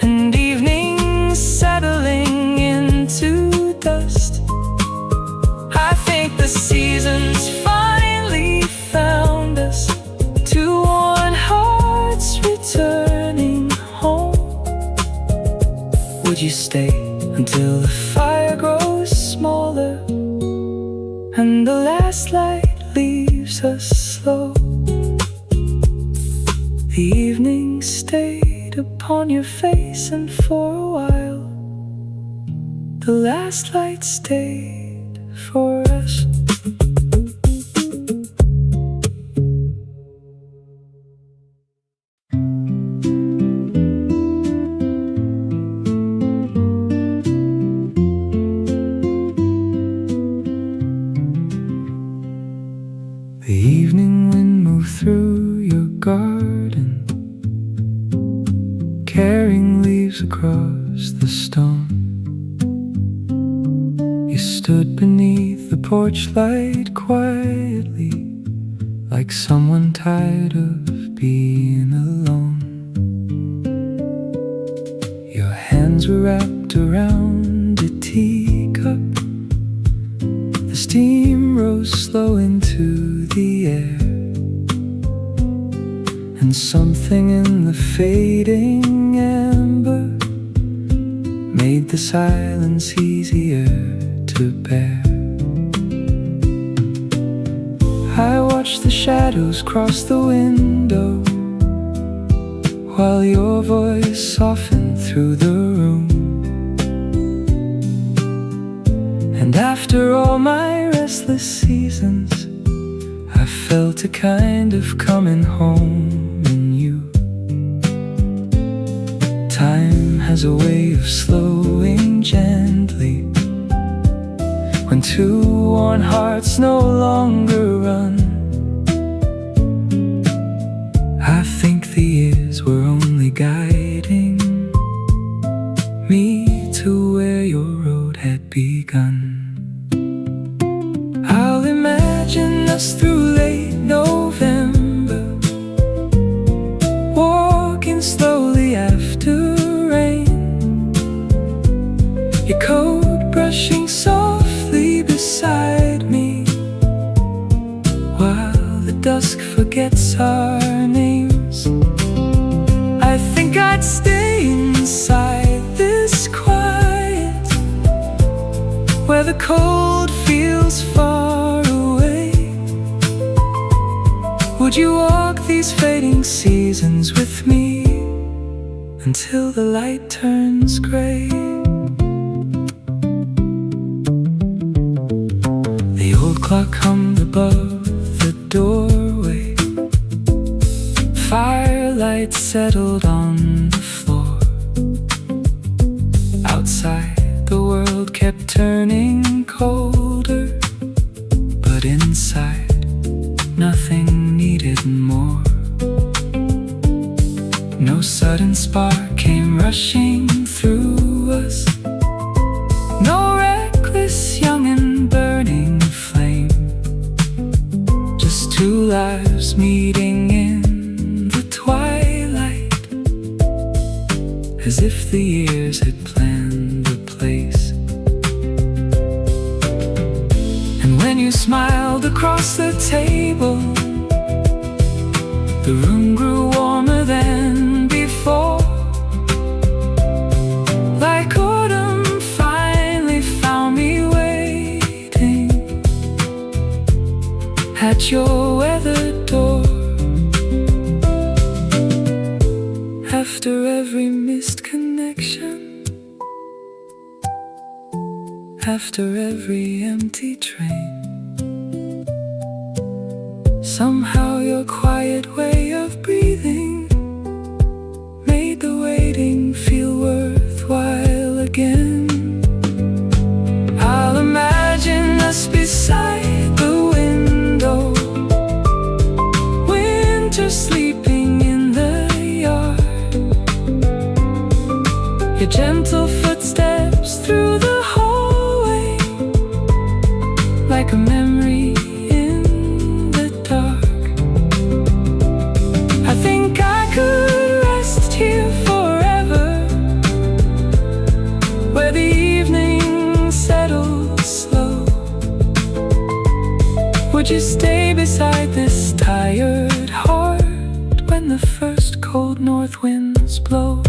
and evening settling into dust. I think the seasons finally found us, two worn hearts returning home. Would you stay until the fire grows smaller and the last light leaves us slow? The evening stayed upon your face, and for a while the last light stayed for us. The evening wind moved through your garden, carrying leaves across the stone. You stood beneath the porch light quietly, like someone tired of being alone. Your hands were wrapped around a teacup, the steam rose slow into the air, and something in the fading amber made the the silence easier to bear. I watch the shadows cross the window while your voice softened through the room. And after all my restless seasons, I felt a kind of coming home in you. Time has a way of slowing gently when two worn hearts no longer run. I think the years were only guiding me to where your road had begun. I'll imagine us through late November, walking slowly after rain, your coat brushing softly beside me, while the dusk forgets our names. I think I'd stay inside this quiet, where the cold feels far away. Would you walk these fading seasons with me until the light turns gray? The old clock hummed above the doorway, firelight settled on the floor. Outside, the world kept turning colder, but inside, nothing needed more. No sudden spark came rushing through us, no reckless young and burning flame, just two lives meeting in the twilight, as if the years had planned the place. And when you smiled across the table, the room grew warmer than before, like autumn finally found me waiting at your weathered door. After every missed connection, after every empty train, somehow your quiet way of breathing made the waiting feel worthwhile again. I'll imagine us beside the window, winter sleeping in the yard, your gentle footsteps through the hallway, like a memory in the dark. I think I could rest here forever, where the evening settles slow. Would you stay beside this tired heart when the first cold north winds blow?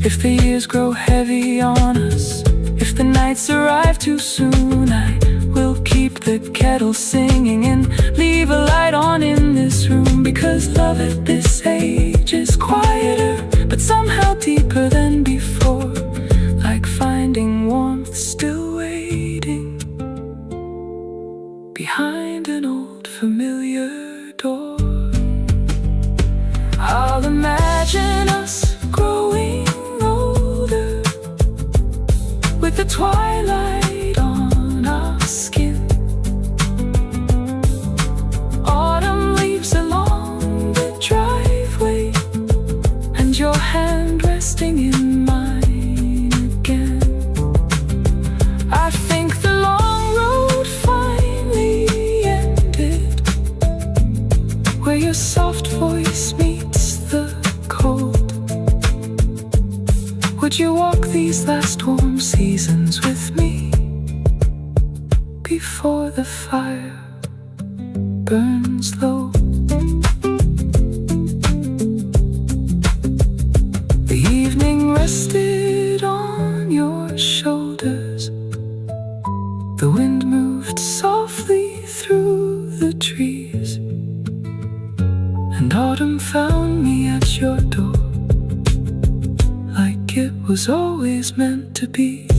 If the years grow heavy on us, if the nights arrive too soon, I will keep the kettle singing and leave a light on in this room. Because love at this age is quieter, but somehow deeper than before, like finding warmth still waiting behind an old familiar door. I'll imagine us growing older, with the twilight on our skin, autumn leaves along the driveway, and your hand resting in mine again. I think the long road finally ended, where your soft voice meets the cold. Would you walk these last warm seasons with me before the fire burns low? The evening rested The wind moved softly through the trees, and autumn found me at your door, like it was always meant to be.